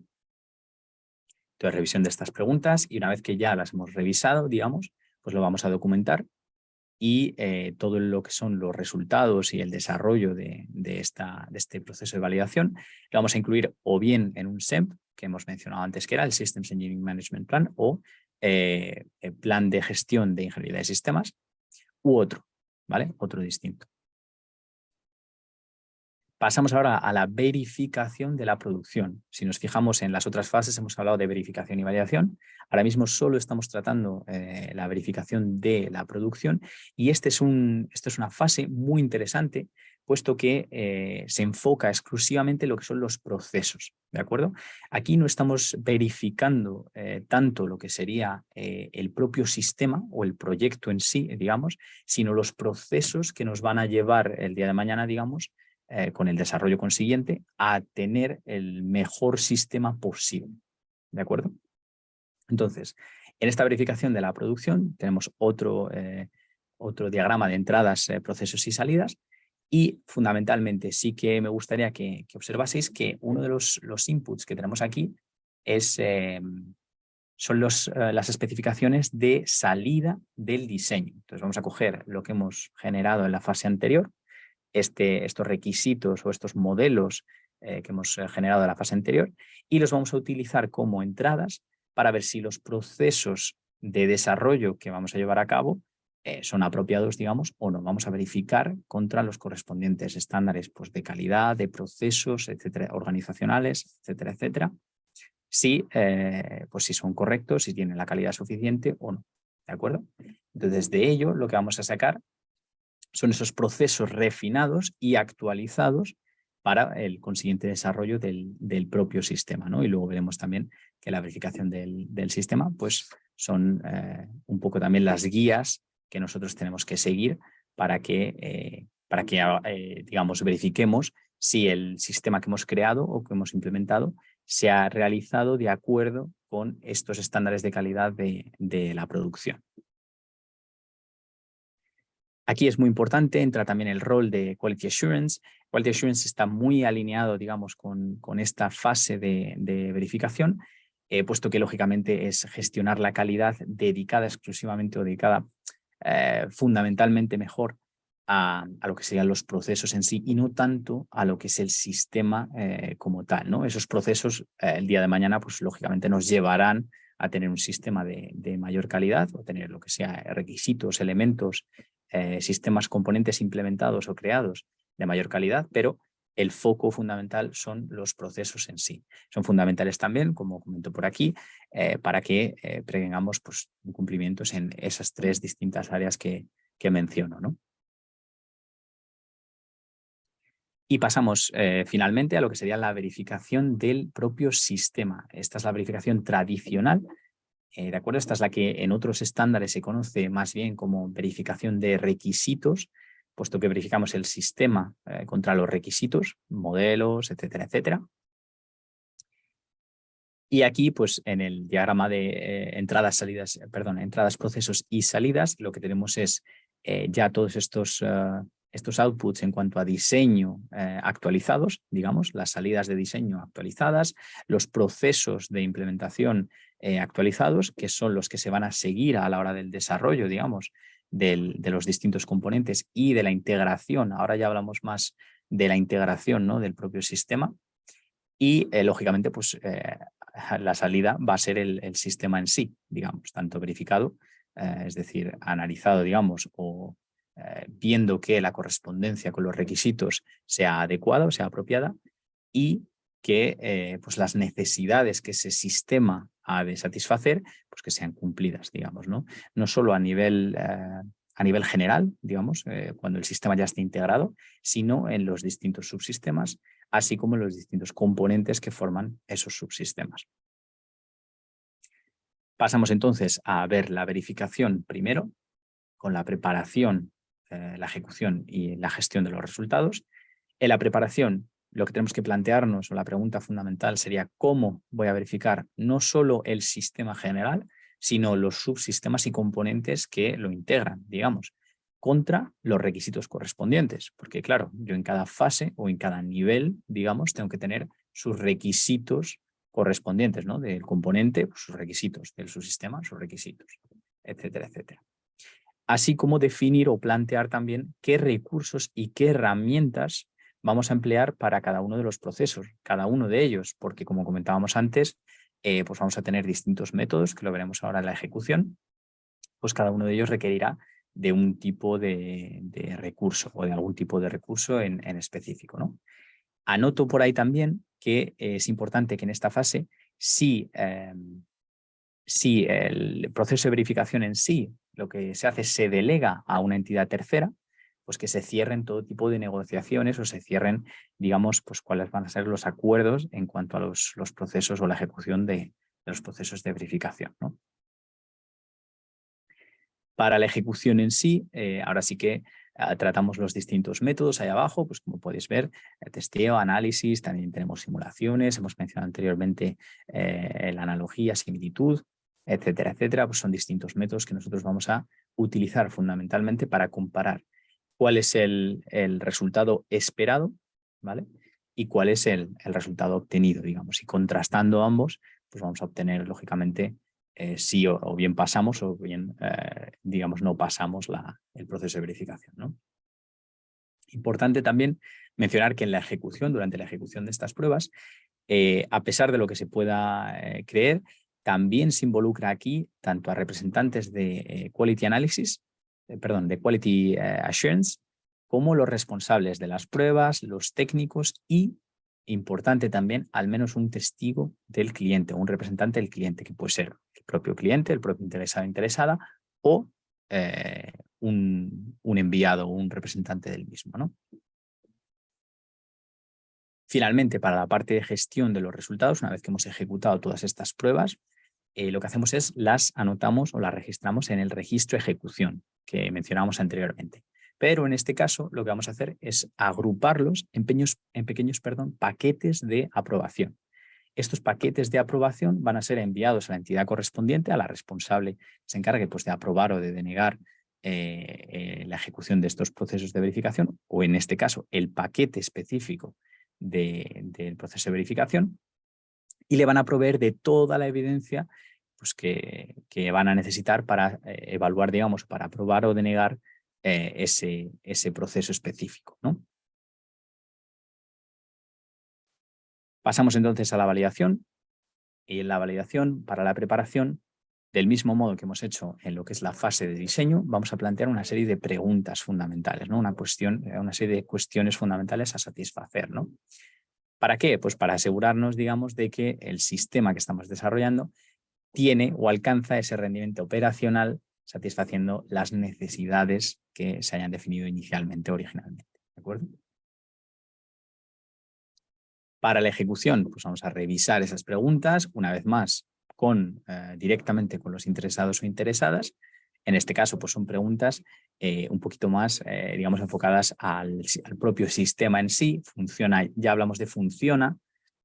Entonces, revisión de estas preguntas y una vez que ya las hemos revisado, digamos, pues lo vamos a documentar y todo lo que son los resultados y el desarrollo de este proceso de validación lo vamos a incluir o bien en un SEMP, que hemos mencionado antes que era el Systems Engineering Management Plan, o el plan de gestión de ingeniería de sistemas, u otro, ¿vale? Otro distinto. Pasamos ahora a la verificación de la producción. Si nos fijamos en las otras fases, hemos hablado de verificación y validación. Ahora mismo solo estamos tratando la verificación de la producción y esto es una fase muy interesante, puesto que se enfoca exclusivamente en lo que son los procesos, ¿de acuerdo? Aquí no estamos verificando tanto lo que sería el propio sistema o el proyecto en sí, digamos, sino los procesos que nos van a llevar el día de mañana, digamos, con el desarrollo consiguiente, a tener el mejor sistema posible. ¿De acuerdo? Entonces, en esta verificación de la producción tenemos otro diagrama de entradas, procesos y salidas, y fundamentalmente sí que me gustaría que observaseis que uno de los inputs que tenemos aquí son las especificaciones de salida del diseño. Entonces vamos a coger lo que hemos generado en la fase anterior, estos requisitos o estos modelos que hemos generado en la fase anterior y los vamos a utilizar como entradas para ver si los procesos de desarrollo que vamos a llevar a cabo son apropiados, digamos, o no. Vamos a verificar contra los correspondientes estándares pues, de calidad, de procesos, etcétera, organizacionales, etcétera, etcétera. Si son correctos, si tienen la calidad suficiente o no. ¿De acuerdo? Entonces, de ello lo que vamos a sacar son esos procesos refinados y actualizados para el consiguiente desarrollo del propio sistema, ¿no? Y luego veremos también que la verificación del sistema pues, son un poco también las guías que nosotros tenemos que seguir para que digamos, verifiquemos si el sistema que hemos creado o que hemos implementado se ha realizado de acuerdo con estos estándares de calidad de la producción. Aquí es muy importante, entra también el rol de Quality Assurance. Quality Assurance está muy alineado, digamos, con esta fase de verificación, puesto que lógicamente es gestionar la calidad dedicada exclusivamente o dedicada fundamentalmente mejor a lo que serían los procesos en sí y no tanto a lo que es el sistema como tal, ¿no? Esos procesos el día de mañana, pues lógicamente nos llevarán a tener un sistema de mayor calidad o tener lo que sea requisitos, elementos, sistemas, componentes implementados o creados de mayor calidad, pero el foco fundamental son los procesos en sí. Son fundamentales también, como comento por aquí, para que prevengamos pues, incumplimientos en esas 3 distintas áreas que menciono, ¿no? Y pasamos finalmente a lo que sería la verificación del propio sistema. Esta es la verificación tradicional. ¿De acuerdo? Esta es la que en otros estándares se conoce más bien como verificación de requisitos, puesto que verificamos el sistema contra los requisitos, modelos, etcétera, etcétera. Y aquí, pues en el diagrama de entradas, salidas, perdón, entradas, procesos y salidas, lo que tenemos es ya todos estos outputs en cuanto a diseño actualizados, digamos, las salidas de diseño actualizadas, los procesos de implementación actualizados, que son los que se van a seguir a la hora del desarrollo, digamos, de los distintos componentes y de la integración. Ahora ya hablamos más de la integración, ¿no?, del propio sistema. Y, lógicamente, pues la salida va a ser el sistema en sí, digamos, tanto verificado, es decir, analizado, digamos, o viendo que la correspondencia con los requisitos sea adecuada o sea apropiada y que pues las necesidades que ese sistema ha de satisfacer, pues que sean cumplidas, digamos, ¿no? No solo a nivel general, digamos, cuando el sistema ya esté integrado, sino en los distintos subsistemas, así como en los distintos componentes que forman esos subsistemas. Pasamos entonces a ver la verificación primero, con la preparación, la ejecución y la gestión de los resultados. En la preparación, lo que tenemos que plantearnos, o la pregunta fundamental sería cómo voy a verificar no solo el sistema general, sino los subsistemas y componentes que lo integran, digamos, contra los requisitos correspondientes. Porque claro, yo en cada fase o en cada nivel, digamos, tengo que tener sus requisitos correspondientes, ¿no? Del componente, pues, sus requisitos, del subsistema, sus requisitos, etcétera, etcétera. Así como definir o plantear también qué recursos y qué herramientas vamos a emplear para cada uno de los procesos, cada uno de ellos, porque como comentábamos antes, pues vamos a tener distintos métodos, que lo veremos ahora en la ejecución, pues cada uno de ellos requerirá de un tipo de recurso o de algún tipo de recurso en específico, ¿no? Anoto por ahí también que es importante que en esta fase, si el proceso de verificación en sí, lo que se hace, se delega a una entidad tercera, pues que se cierren todo tipo de negociaciones o se cierren, digamos, pues cuáles van a ser los acuerdos en cuanto a los procesos o la ejecución de los procesos de verificación, ¿no? Para la ejecución en sí, ahora sí que tratamos los distintos métodos ahí abajo, pues como podéis ver, testeo, análisis, también tenemos simulaciones, hemos mencionado anteriormente la analogía, similitud, etcétera, etcétera. Pues son distintos métodos que nosotros vamos a utilizar fundamentalmente para comparar cuál es el resultado esperado, ¿vale? Y cuál es el resultado obtenido, digamos. Y contrastando ambos, pues vamos a obtener, lógicamente, si o bien pasamos o bien, digamos, no pasamos el proceso de verificación, ¿no? Importante también mencionar que en la ejecución, durante la ejecución de estas pruebas, a pesar de lo que se pueda creer, también se involucra aquí tanto a representantes de Quality Analysis, de Quality Assurance, como los responsables de las pruebas, los técnicos y, importante también, al menos un testigo del cliente, un representante del cliente, que puede ser el propio cliente, el propio interesado o interesada, o un enviado o un representante del mismo, ¿no? Finalmente, para la parte de gestión de los resultados, una vez que hemos ejecutado todas estas pruebas, lo que hacemos es las anotamos o las registramos en el registro ejecución que mencionábamos anteriormente. Pero en este caso lo que vamos a hacer es agruparlos en pequeños paquetes de aprobación. Estos paquetes de aprobación van a ser enviados a la entidad correspondiente, a la responsable que se encargue pues, de aprobar o de denegar la ejecución de estos procesos de verificación, o en este caso el paquete específico del proceso de verificación, y le van a proveer de toda la evidencia pues, que van a necesitar para evaluar, digamos, para aprobar o denegar ese proceso específico, ¿no? Pasamos entonces a la validación, y en la validación, para la preparación, del mismo modo que hemos hecho en lo que es la fase de diseño, vamos a plantear una serie de preguntas fundamentales, ¿no? Una serie de cuestiones fundamentales a satisfacer, ¿no? ¿Para qué? Pues para asegurarnos, digamos, de que el sistema que estamos desarrollando tiene o alcanza ese rendimiento operacional satisfaciendo las necesidades que se hayan definido inicialmente, originalmente, ¿de acuerdo? Para la ejecución, pues vamos a revisar esas preguntas, una vez más, directamente con los interesados o interesadas. En este caso, pues son preguntas un poquito más, digamos, enfocadas al propio sistema en sí. Funciona, ya hablamos de funciona,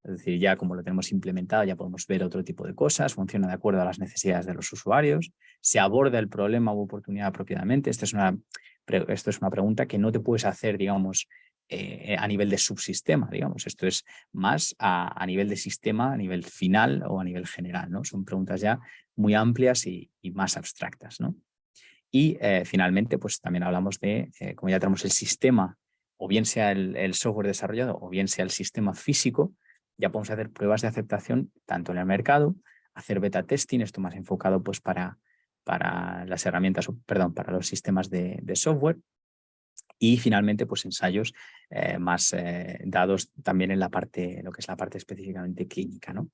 es decir, ya como lo tenemos implementado, ya podemos ver otro tipo de cosas. Funciona de acuerdo a las necesidades de los usuarios. Se aborda el problema u oportunidad apropiadamente. Esto es una pregunta que no te puedes hacer, digamos, a nivel de subsistema, digamos. Esto es más a nivel de sistema, a nivel final o a nivel general, ¿no? Son preguntas ya muy amplias y más abstractas, ¿no? Y finalmente, pues también hablamos de, como ya tenemos el sistema, o bien sea el software desarrollado o bien sea el sistema físico, ya podemos hacer pruebas de aceptación tanto en el mercado, hacer beta testing, esto más enfocado pues para las herramientas, perdón, para los sistemas de software. Y finalmente, pues ensayos más dados también en lo que es la parte específicamente clínica, ¿no?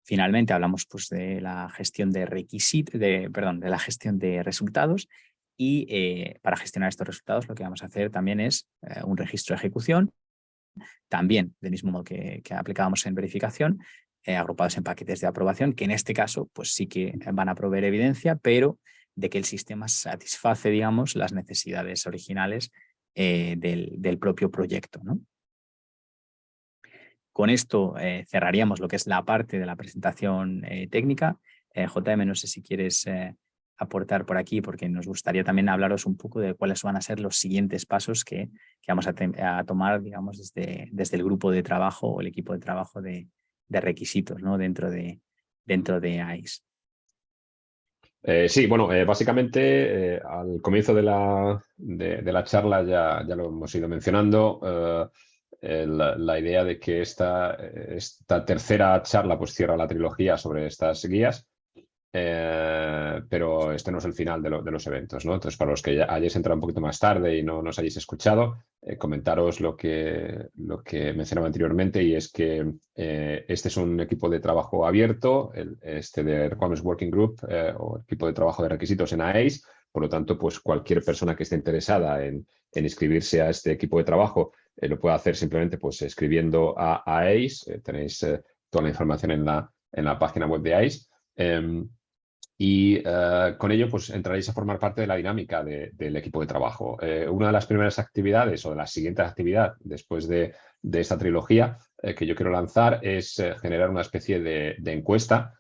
Finalmente hablamos pues, de la gestión de de la gestión de resultados, y para gestionar estos resultados lo que vamos a hacer también es un registro de ejecución, también del mismo modo que aplicábamos en verificación, agrupados en paquetes de aprobación, que en este caso pues sí que van a proveer evidencia, pero de que el sistema satisface, digamos, las necesidades originales del propio proyecto, ¿no? Con esto cerraríamos lo que es la parte de la presentación técnica. JM, no sé si quieres aportar por aquí, porque nos gustaría también hablaros un poco de cuáles van a ser los siguientes pasos que vamos a tomar, digamos, desde el grupo de trabajo o el equipo de trabajo de requisitos, ¿no? dentro de AIS. Sí, bueno, básicamente al comienzo de la charla ya lo hemos ido mencionando. La idea de que esta tercera charla pues cierra la trilogía sobre estas guías, pero este no es el final de los eventos, ¿no? Entonces, para los que hayáis entrado un poquito más tarde y no nos hayáis escuchado, comentaros lo que mencionaba anteriormente, y es que este es un equipo de trabajo abierto, de Requirements Working Group, o equipo de trabajo de requisitos en AIS. Por lo tanto, pues cualquier persona que esté interesada en inscribirse a este equipo de trabajo lo puede hacer simplemente pues escribiendo a AIS. Tenéis toda la información en la página web de AIS. Y con ello pues entraréis a formar parte de la dinámica del equipo de trabajo. Una de las primeras actividades o de la siguiente actividad después de esta trilogía que yo quiero lanzar es generar una especie de encuesta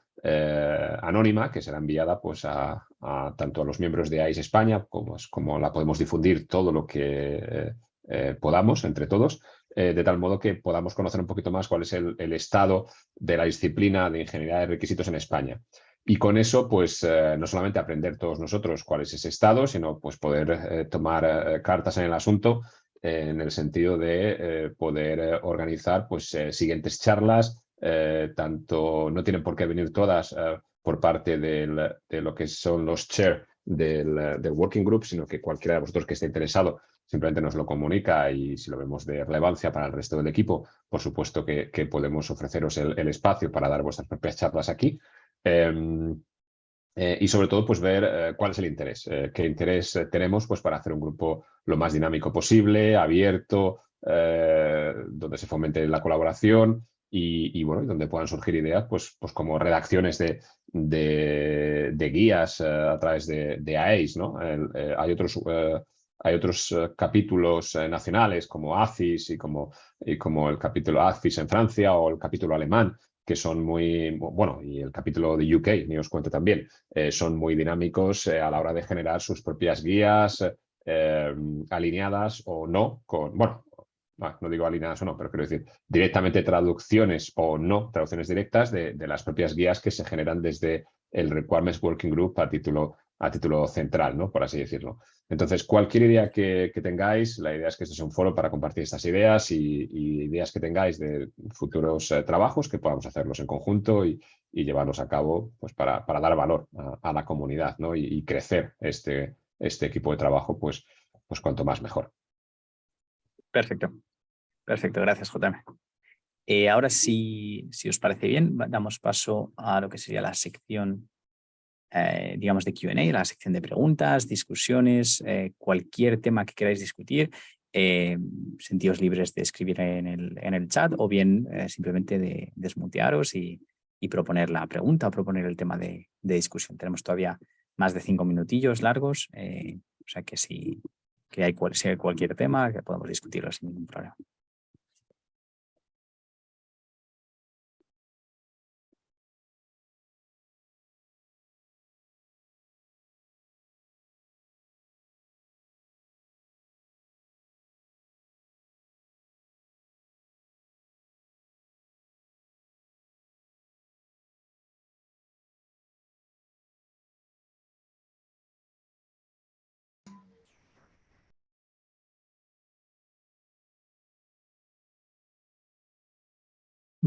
anónima que será enviada pues tanto a los miembros de AIS España como la podemos difundir todo lo que podamos entre todos, de tal modo que podamos conocer un poquito más cuál es el estado de la disciplina de ingeniería de requisitos en España. Y con eso, pues, no solamente aprender todos nosotros cuál es ese estado, sino pues poder tomar cartas en el asunto, en el sentido de poder organizar pues siguientes charlas. Tanto no tienen por qué venir todas por parte de lo que son los chair del working group, sino que cualquiera de vosotros que esté interesado simplemente nos lo comunica, y si lo vemos de relevancia para el resto del equipo, por supuesto que podemos ofreceros el espacio para dar vuestras propias charlas aquí. Y sobre todo pues ver cuál es el interés, qué interés tenemos pues para hacer un grupo lo más dinámico posible, abierto, donde se fomente la colaboración y bueno, donde puedan surgir ideas pues como redacciones de guías a través de AIS, ¿no? Hay otros capítulos nacionales como ACIS y como el capítulo ACIS en Francia o el capítulo alemán, que son muy, bueno, y el capítulo de UK, ni os cuento también, son muy dinámicos a la hora de generar sus propias guías alineadas o no con, bueno, no digo alineadas o no, pero quiero decir directamente traducciones o no, traducciones directas de las propias guías que se generan desde el Requirements Working Group a título central, ¿no? Por así decirlo. Entonces, cualquier idea que tengáis, la idea es que este es un foro para compartir estas ideas y ideas que tengáis de futuros trabajos que podamos hacerlos en conjunto y llevarlos a cabo pues, para dar valor a la comunidad, ¿no? Y crecer este equipo de trabajo, pues cuanto más mejor. Perfecto. Perfecto, gracias, JM. Ahora, si os parece bien, damos paso a lo que sería la sección, digamos, de Q&A, la sección de preguntas, discusiones, cualquier tema que queráis discutir. Sentíos libres de escribir en el chat o bien simplemente de desmutearos y proponer la pregunta o proponer el tema de discusión. Tenemos todavía más de 5 minutillos largos, o sea que si hay cualquier tema que podemos discutirlo sin ningún problema.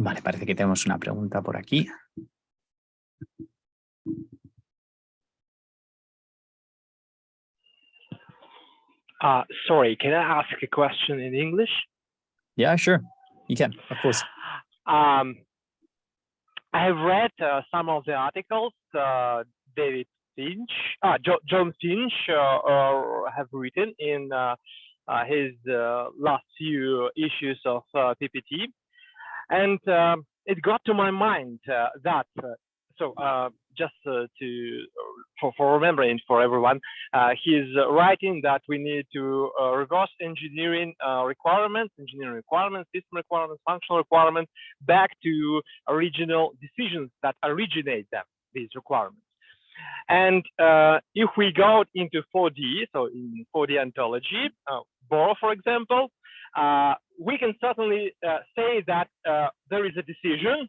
Vale, parece que tenemos una pregunta por aquí. Sorry, can I ask a question in English? Yeah, sure. You can, of course. I have read some of the articles David Finch, John Finch have written in his last few issues of PPT. And it got to my mind that, just for remembering for everyone, he's writing that we need to reverse engineering requirements, system requirements, functional requirements, back to original decisions that originate them, these requirements. And if we go into 4D, so in 4D ontology, Boro, for example, we can certainly say that there is a decision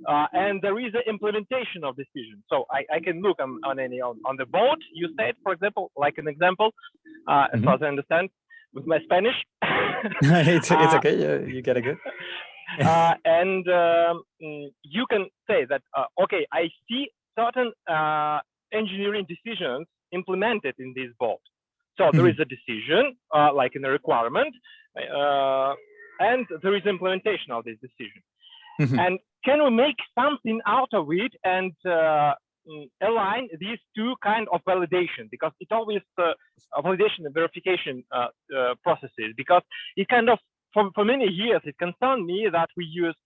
and there is an implementation of decision. So I can look on the board. You said, for example, like an example, as far as I understand, with my Spanish. It's okay. You get it good. And you can say that, okay, I see certain engineering decisions implemented in this board. So there is a decision, like in a requirement, and there is implementation of this decision. And can we make something out of it and align these two kinds of validation? Because it always validation and verification processes. Because it kind of, for many years, it concerned me that we use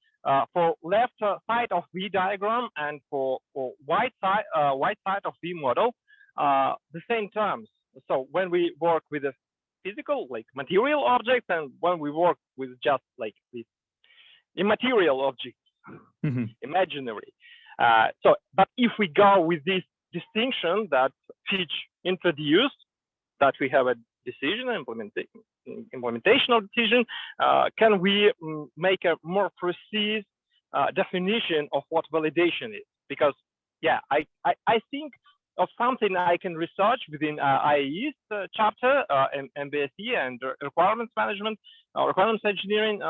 for left side of V diagram and for right side of V model the same terms. So when we work with a physical, like material objects, and when we work with just like this immaterial objects, imaginary. But if we go with this distinction that Fitch introduced, that we have a decision, implementation of decision, can we make a more precise definition of what validation is? Because, yeah, I think of something I can research within IAE's chapter, MBSE and requirements management, requirements engineering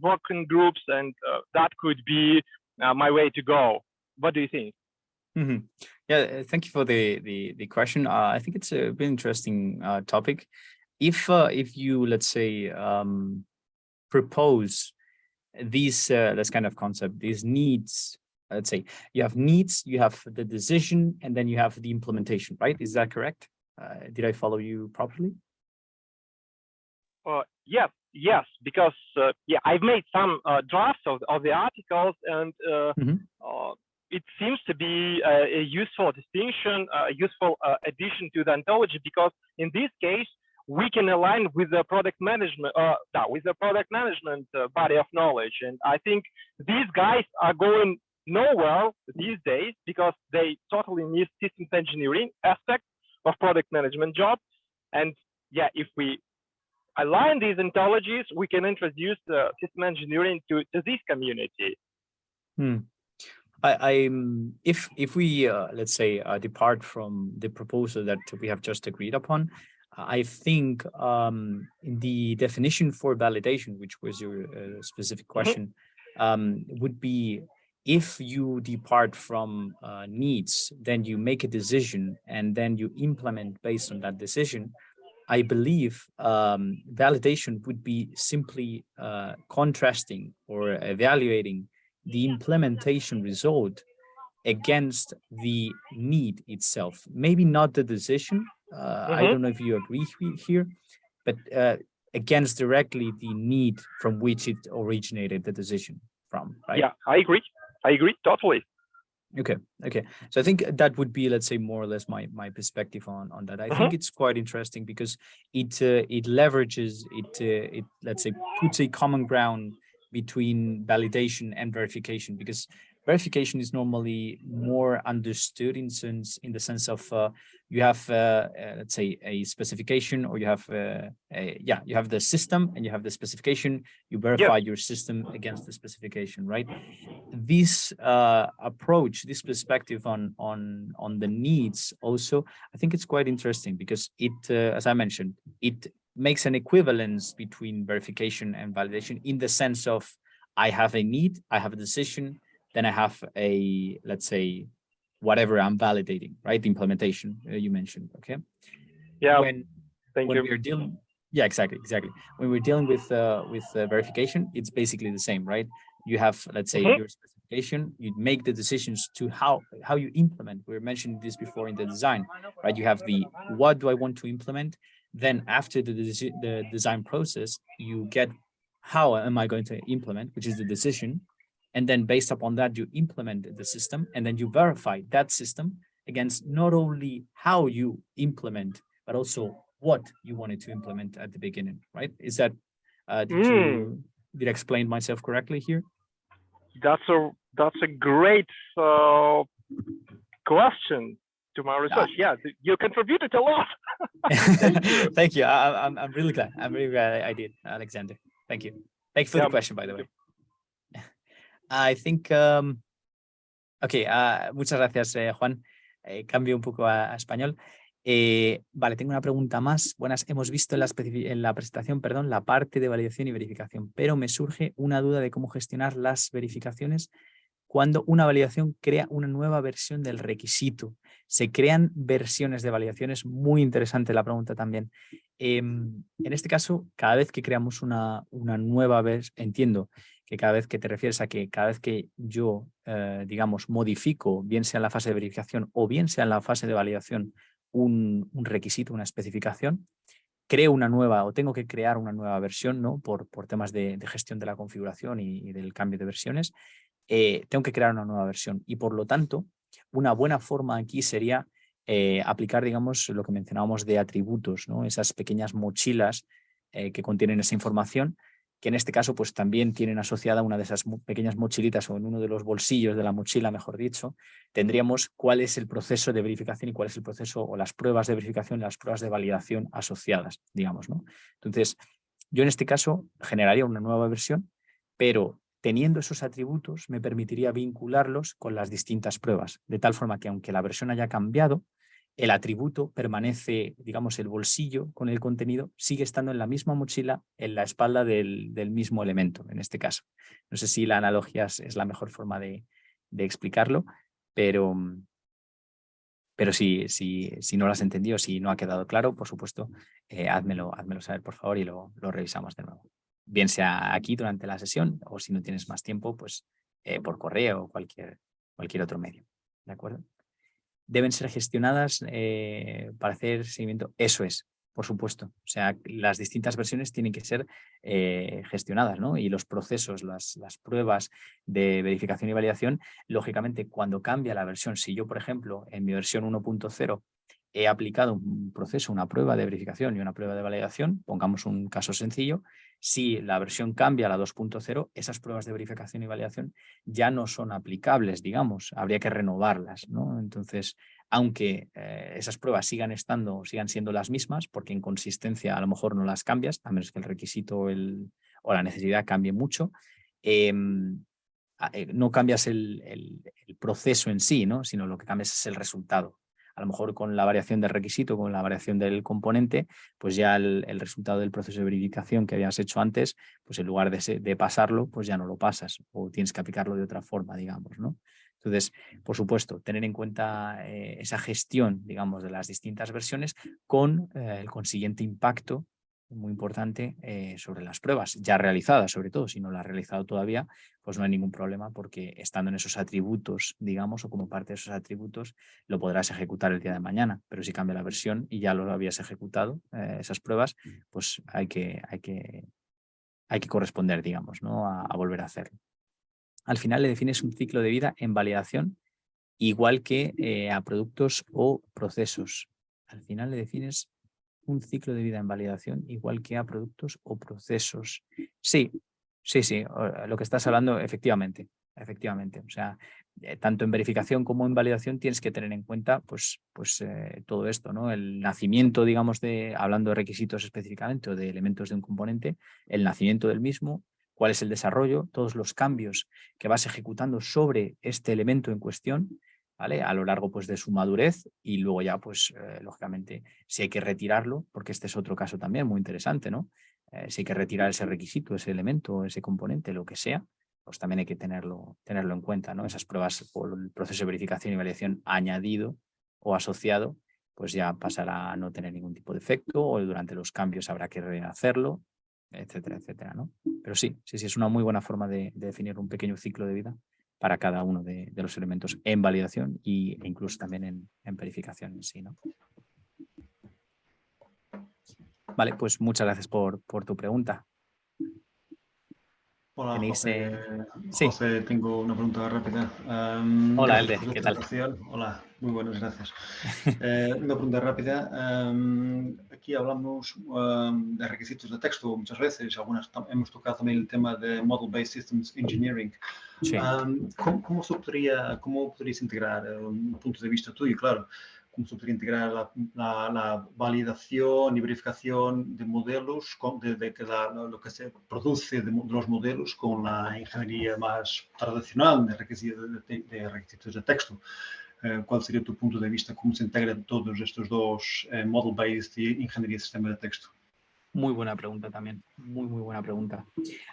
working groups, and that could be my way to go. What do you think? Yeah, thank you for the question. I think it's a very interesting topic. If you, let's say, propose these this kind of concept, these needs. Let's say you have needs, you have the decision, and then you have the implementation, right? Is that correct? Did I follow you properly? Yes, because yeah, I've made some drafts of the articles, and it seems to be a useful distinction, a useful addition to the ontology, because in this case, we can align with the product management, body of knowledge. And I think these guys are going nowhere these days because they totally miss systems engineering aspect of product management job. And yeah, if we align these ontologies, we can introduce system engineering to this community. If we let's say depart from the proposal that we have just agreed upon, I think the definition for validation, which was your specific question, would be if you depart from needs, then you make a decision and then you implement based on that decision. I believe validation would be simply contrasting or evaluating the implementation result against the need itself. Maybe not the decision. I don't know if you agree here, but against directly the need from which it originated the decision from, right? Yeah, I agree totally. Okay. So I think that would be, let's say, more or less my perspective on that. I think it's quite interesting because it leverages, it let's say puts a common ground between validation and verification, because verification is normally more understood in the sense of you have let's say a specification, or you have you have the system and you have the specification. You verify your system against the specification, right? This approach, this perspective on the needs, also I think it's quite interesting because it, as I mentioned, it makes an equivalence between verification and validation in the sense of I have a need, I have a decision, then I have a, let's say, whatever I'm validating, right? The implementation you mentioned, okay? Yeah, when we're dealing, yeah, exactly. When we're dealing with verification, it's basically the same, right? You have, let's say, your specification, you make the decisions to how you implement. We were mentioning this before in the design, right? You have the, what do I want to implement? Then after the design process, you get how am I going to implement, which is the decision. And then based upon that, you implement the system, and then you verify that system against not only how you implement, but also what you wanted to implement at the beginning, right? Is that, did I explain myself correctly here? That's a great question to my research. Yeah, you contributed a lot. Thank you. I'm really glad. I'm really glad I did, Alexander. Thank you. Thanks for the question, by the way. I think, okay, muchas gracias, Juan. Cambio un poco a español. Vale, tengo una pregunta más. Buenas, hemos visto en la presentación, perdón, la parte de validación y verificación, pero me surge una duda de cómo gestionar las verificaciones cuando una validación crea una nueva versión del requisito. Se crean versiones de validaciones, muy interesante la pregunta también. En este caso, cada vez que creamos una nueva versión, entiendo que cada vez que te refieres a que cada vez que yo, digamos, modifico, bien sea en la fase de verificación o bien sea en la fase de validación, un requisito, una especificación, creo una nueva o tengo que crear una nueva versión, ¿no? Por temas de gestión de la configuración y del cambio de versiones, tengo que crear una nueva versión. Y por lo tanto, una buena forma aquí sería aplicar, digamos, lo que mencionábamos de atributos, ¿no? Esas pequeñas mochilas que contienen esa información, que en este caso pues también tienen asociada una de esas pequeñas mochilitas, o en uno de los bolsillos de la mochila, mejor dicho, tendríamos cuál es el proceso de verificación y cuál es el proceso o las pruebas de verificación y las pruebas de validación asociadas, digamos, ¿no? Entonces, yo en este caso generaría una nueva versión, pero teniendo esos atributos me permitiría vincularlos con las distintas pruebas, de tal forma que aunque la versión haya cambiado, el atributo permanece, digamos, el bolsillo con el contenido sigue estando en la misma mochila, en la espalda del mismo elemento, en este caso. No sé si la analogía es la mejor forma de explicarlo, pero si no lo has entendido, si no ha quedado claro, por supuesto, házmelo saber, por favor, y lo revisamos de nuevo. Bien sea aquí durante la sesión, o si no tienes más tiempo, pues por correo o cualquier otro medio. ¿De acuerdo? Deben ser gestionadas para hacer seguimiento. Eso es, por supuesto. O sea, las distintas versiones tienen que ser gestionadas, ¿no? Y los procesos, las pruebas de verificación y validación, lógicamente, cuando cambia la versión, si yo, por ejemplo, en mi versión 1.0 he aplicado un proceso, una prueba de verificación y una prueba de validación, pongamos un caso sencillo, si la versión cambia a la 2.0, esas pruebas de verificación y validación ya no son aplicables, digamos, habría que renovarlas, ¿no? Entonces, aunque esas pruebas sigan siendo las mismas, porque en consistencia a lo mejor no las cambias, a menos que el requisito o la necesidad cambie mucho, no cambias el proceso en sí, ¿no? Sino lo que cambias es el resultado. A lo mejor con la variación del requisito, con la variación del componente, pues ya el resultado del proceso de verificación que habías hecho antes, pues en lugar de pasarlo, pues ya no lo pasas o tienes que aplicarlo de otra forma, digamos, ¿no? Entonces, por supuesto, tener en cuenta esa gestión, digamos, de las distintas versiones con el consiguiente impacto muy importante sobre las pruebas ya realizadas, sobre todo. Si no las has realizado todavía, pues no hay ningún problema porque estando en esos atributos, digamos, o como parte de esos atributos, lo podrás ejecutar el día de mañana. Pero si cambia la versión y ya lo habías ejecutado, esas pruebas, pues hay que corresponder, digamos, ¿no? a volver a hacerlo. Al final le defines un ciclo de vida en validación igual que a productos o procesos. Al final le defines un ciclo de vida en validación igual que a productos o procesos. Sí, lo que estás hablando, efectivamente. O sea, tanto en verificación como en validación tienes que tener en cuenta todo esto, ¿no? El nacimiento, digamos, hablando de requisitos específicamente o de elementos de un componente, el nacimiento del mismo, cuál es el desarrollo, todos los cambios que vas ejecutando sobre este elemento en cuestión, ¿vale? A lo largo pues, de su madurez y luego ya, pues, lógicamente, si hay que retirarlo, porque este es otro caso también muy interesante, ¿no? Si hay que retirar ese requisito, ese elemento, ese componente, lo que sea, pues también hay que tenerlo en cuenta, ¿no? Esas pruebas por el proceso de verificación y validación añadido o asociado, pues ya pasará a no tener ningún tipo de efecto o durante los cambios habrá que rehacerlo, etcétera, etcétera, ¿no? Pero sí, es una muy buena forma de definir un pequeño ciclo de vida para cada uno de los elementos en validación e incluso también en verificación en sí, ¿no? Vale, pues muchas gracias por tu pregunta. Hola, ¿Tenéis, José. sí. José, tengo una pregunta rápida. Hola, Gracias Elder, por tu ¿qué tal? presentación. Hola, muy buenas, gracias. Una pregunta rápida. Aquí hablamos de requisitos de texto muchas veces. Hemos tocado también el tema de Model-Based Systems Engineering. Sí. ¿Cómo podrías integrar un punto de vista tuyo, claro? ¿Cómo se podría integrar la validación y verificación de modelos, lo que se produce de los modelos con la ingeniería más tradicional de requisitos de texto? ¿Cuál sería tu punto de vista? ¿Cómo se integran todos estos dos, model-based y ingeniería de sistema de texto? Muy buena pregunta también, muy buena pregunta.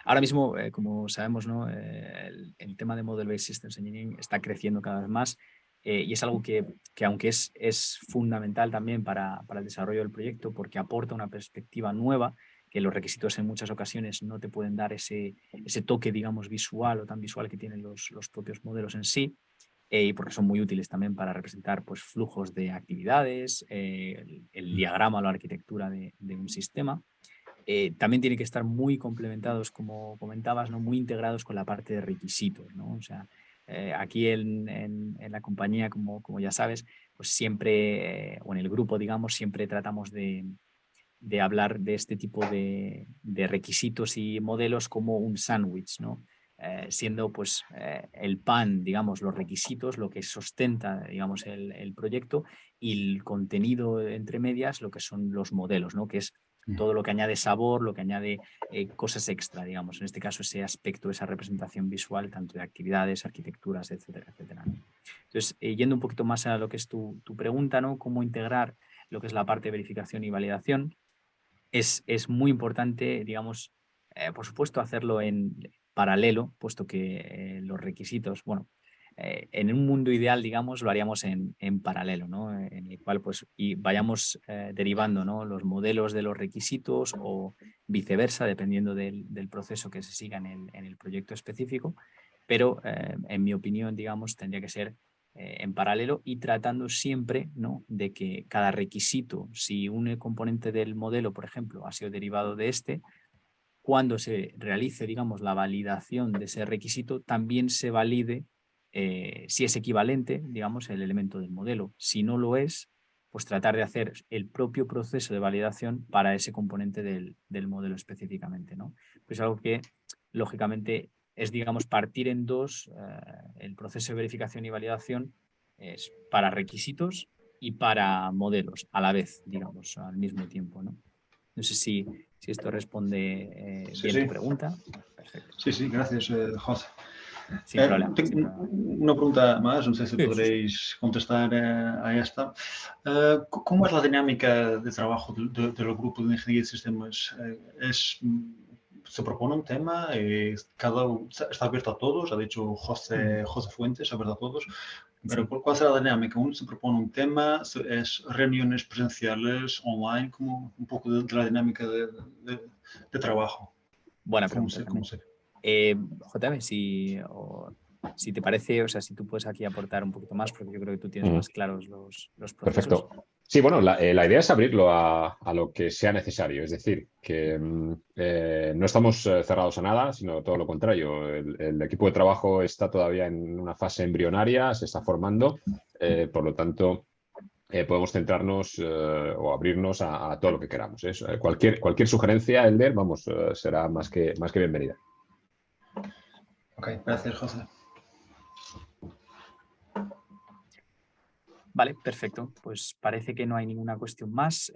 Ahora mismo, como sabemos, ¿no? El tema de Model-Based Systems Engineering está creciendo cada vez más y es algo que aunque es fundamental también para el desarrollo del proyecto porque aporta una perspectiva nueva, que los requisitos en muchas ocasiones no te pueden dar ese toque, digamos, visual o tan visual que tienen los propios modelos en sí. Y porque son muy útiles también para representar pues, flujos de actividades, el diagrama o la arquitectura de un sistema. También tienen que estar muy complementados, como comentabas, ¿no? Muy integrados con la parte de requisitos, ¿no? O sea, aquí en la compañía, como ya sabes, pues siempre, o en el grupo, digamos, siempre tratamos de hablar de este tipo de requisitos y modelos como un sándwich, ¿no? Siendo pues el pan, digamos, los requisitos, lo que sustenta, digamos, el proyecto y el contenido entre medias, lo que son los modelos, ¿no? Que es todo lo que añade sabor, lo que añade cosas extra, digamos, en este caso ese aspecto, esa representación visual, tanto de actividades, arquitecturas, etcétera, etcétera, ¿no? Entonces, yendo un poquito más a lo que es tu pregunta, ¿no? Cómo integrar lo que es la parte de verificación y validación. Es muy importante, digamos, por supuesto, hacerlo en paralelo, puesto que los requisitos, bueno, en un mundo ideal, digamos, lo haríamos en paralelo, ¿no? En el cual pues, y vayamos derivando, ¿no? Los modelos de los requisitos o viceversa, dependiendo del proceso que se siga en el proyecto específico. Pero, en mi opinión, digamos, tendría que ser en paralelo y tratando siempre, ¿no? De que cada requisito, si un componente del modelo, por ejemplo, ha sido derivado de este, cuando se realice, digamos, la validación de ese requisito, también se valide si es equivalente, digamos, el elemento del modelo. Si no lo es, pues tratar de hacer el propio proceso de validación para ese componente del modelo específicamente, ¿no? Pues algo que, lógicamente, es, digamos, partir en dos el proceso de verificación y validación es para requisitos y para modelos a la vez, digamos, al mismo tiempo, ¿no? No sé si esto responde Sí, bien sí. tu pregunta. Perfecto. Sí, sí, gracias, José. Sin problema. Tengo Sin problema. una pregunta más, no sé si Sí, podréis contestar a esta. ¿Cómo es la dinámica de trabajo del grupo de ingeniería de sistemas? ¿Se propone un tema? ¿Está abierto a todos? Ha dicho José Fuentes, abierto a todos. Pero Sí. ¿cuál será la dinámica? Uno se propone un tema, es reuniones presenciales, online, como un poco de la dinámica de trabajo. Buena ¿Cómo pregunta se, también. cómo se? JM, si te parece, o sea, si tú puedes aquí aportar un poquito más, porque yo creo que tú tienes más claros los procesos. Perfecto. Sí, bueno, la idea es abrirlo a lo que sea necesario. Es decir, que no estamos cerrados a nada, sino todo lo contrario. El equipo de trabajo está todavía en una fase embrionaria, se está formando. Por lo tanto, podemos centrarnos o abrirnos a todo lo que queramos. Cualquier sugerencia, Elder, vamos, será más que bienvenida. Ok, gracias, José. Vale, perfecto. Pues parece que no hay ninguna cuestión más.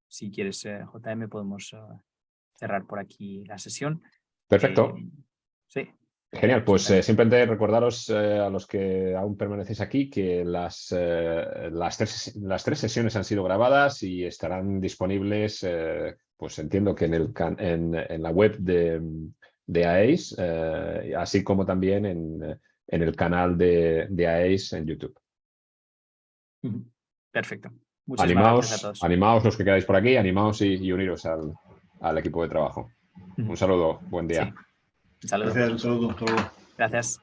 Si quieres, JM, podemos cerrar por aquí la sesión. Perfecto. Sí. Genial, pues simplemente recordaros a los que aún permanecéis aquí que las tres sesiones han sido grabadas y estarán disponibles, pues entiendo que en la web de AEIS, así como también en el canal de AEIS en YouTube. Perfecto. Muchísimas gracias a todos. Animaos los que quedáis por aquí, animaos y uniros al equipo de trabajo. Un saludo, buen día. Sí. Un saludo. Gracias, un saludo. Gracias.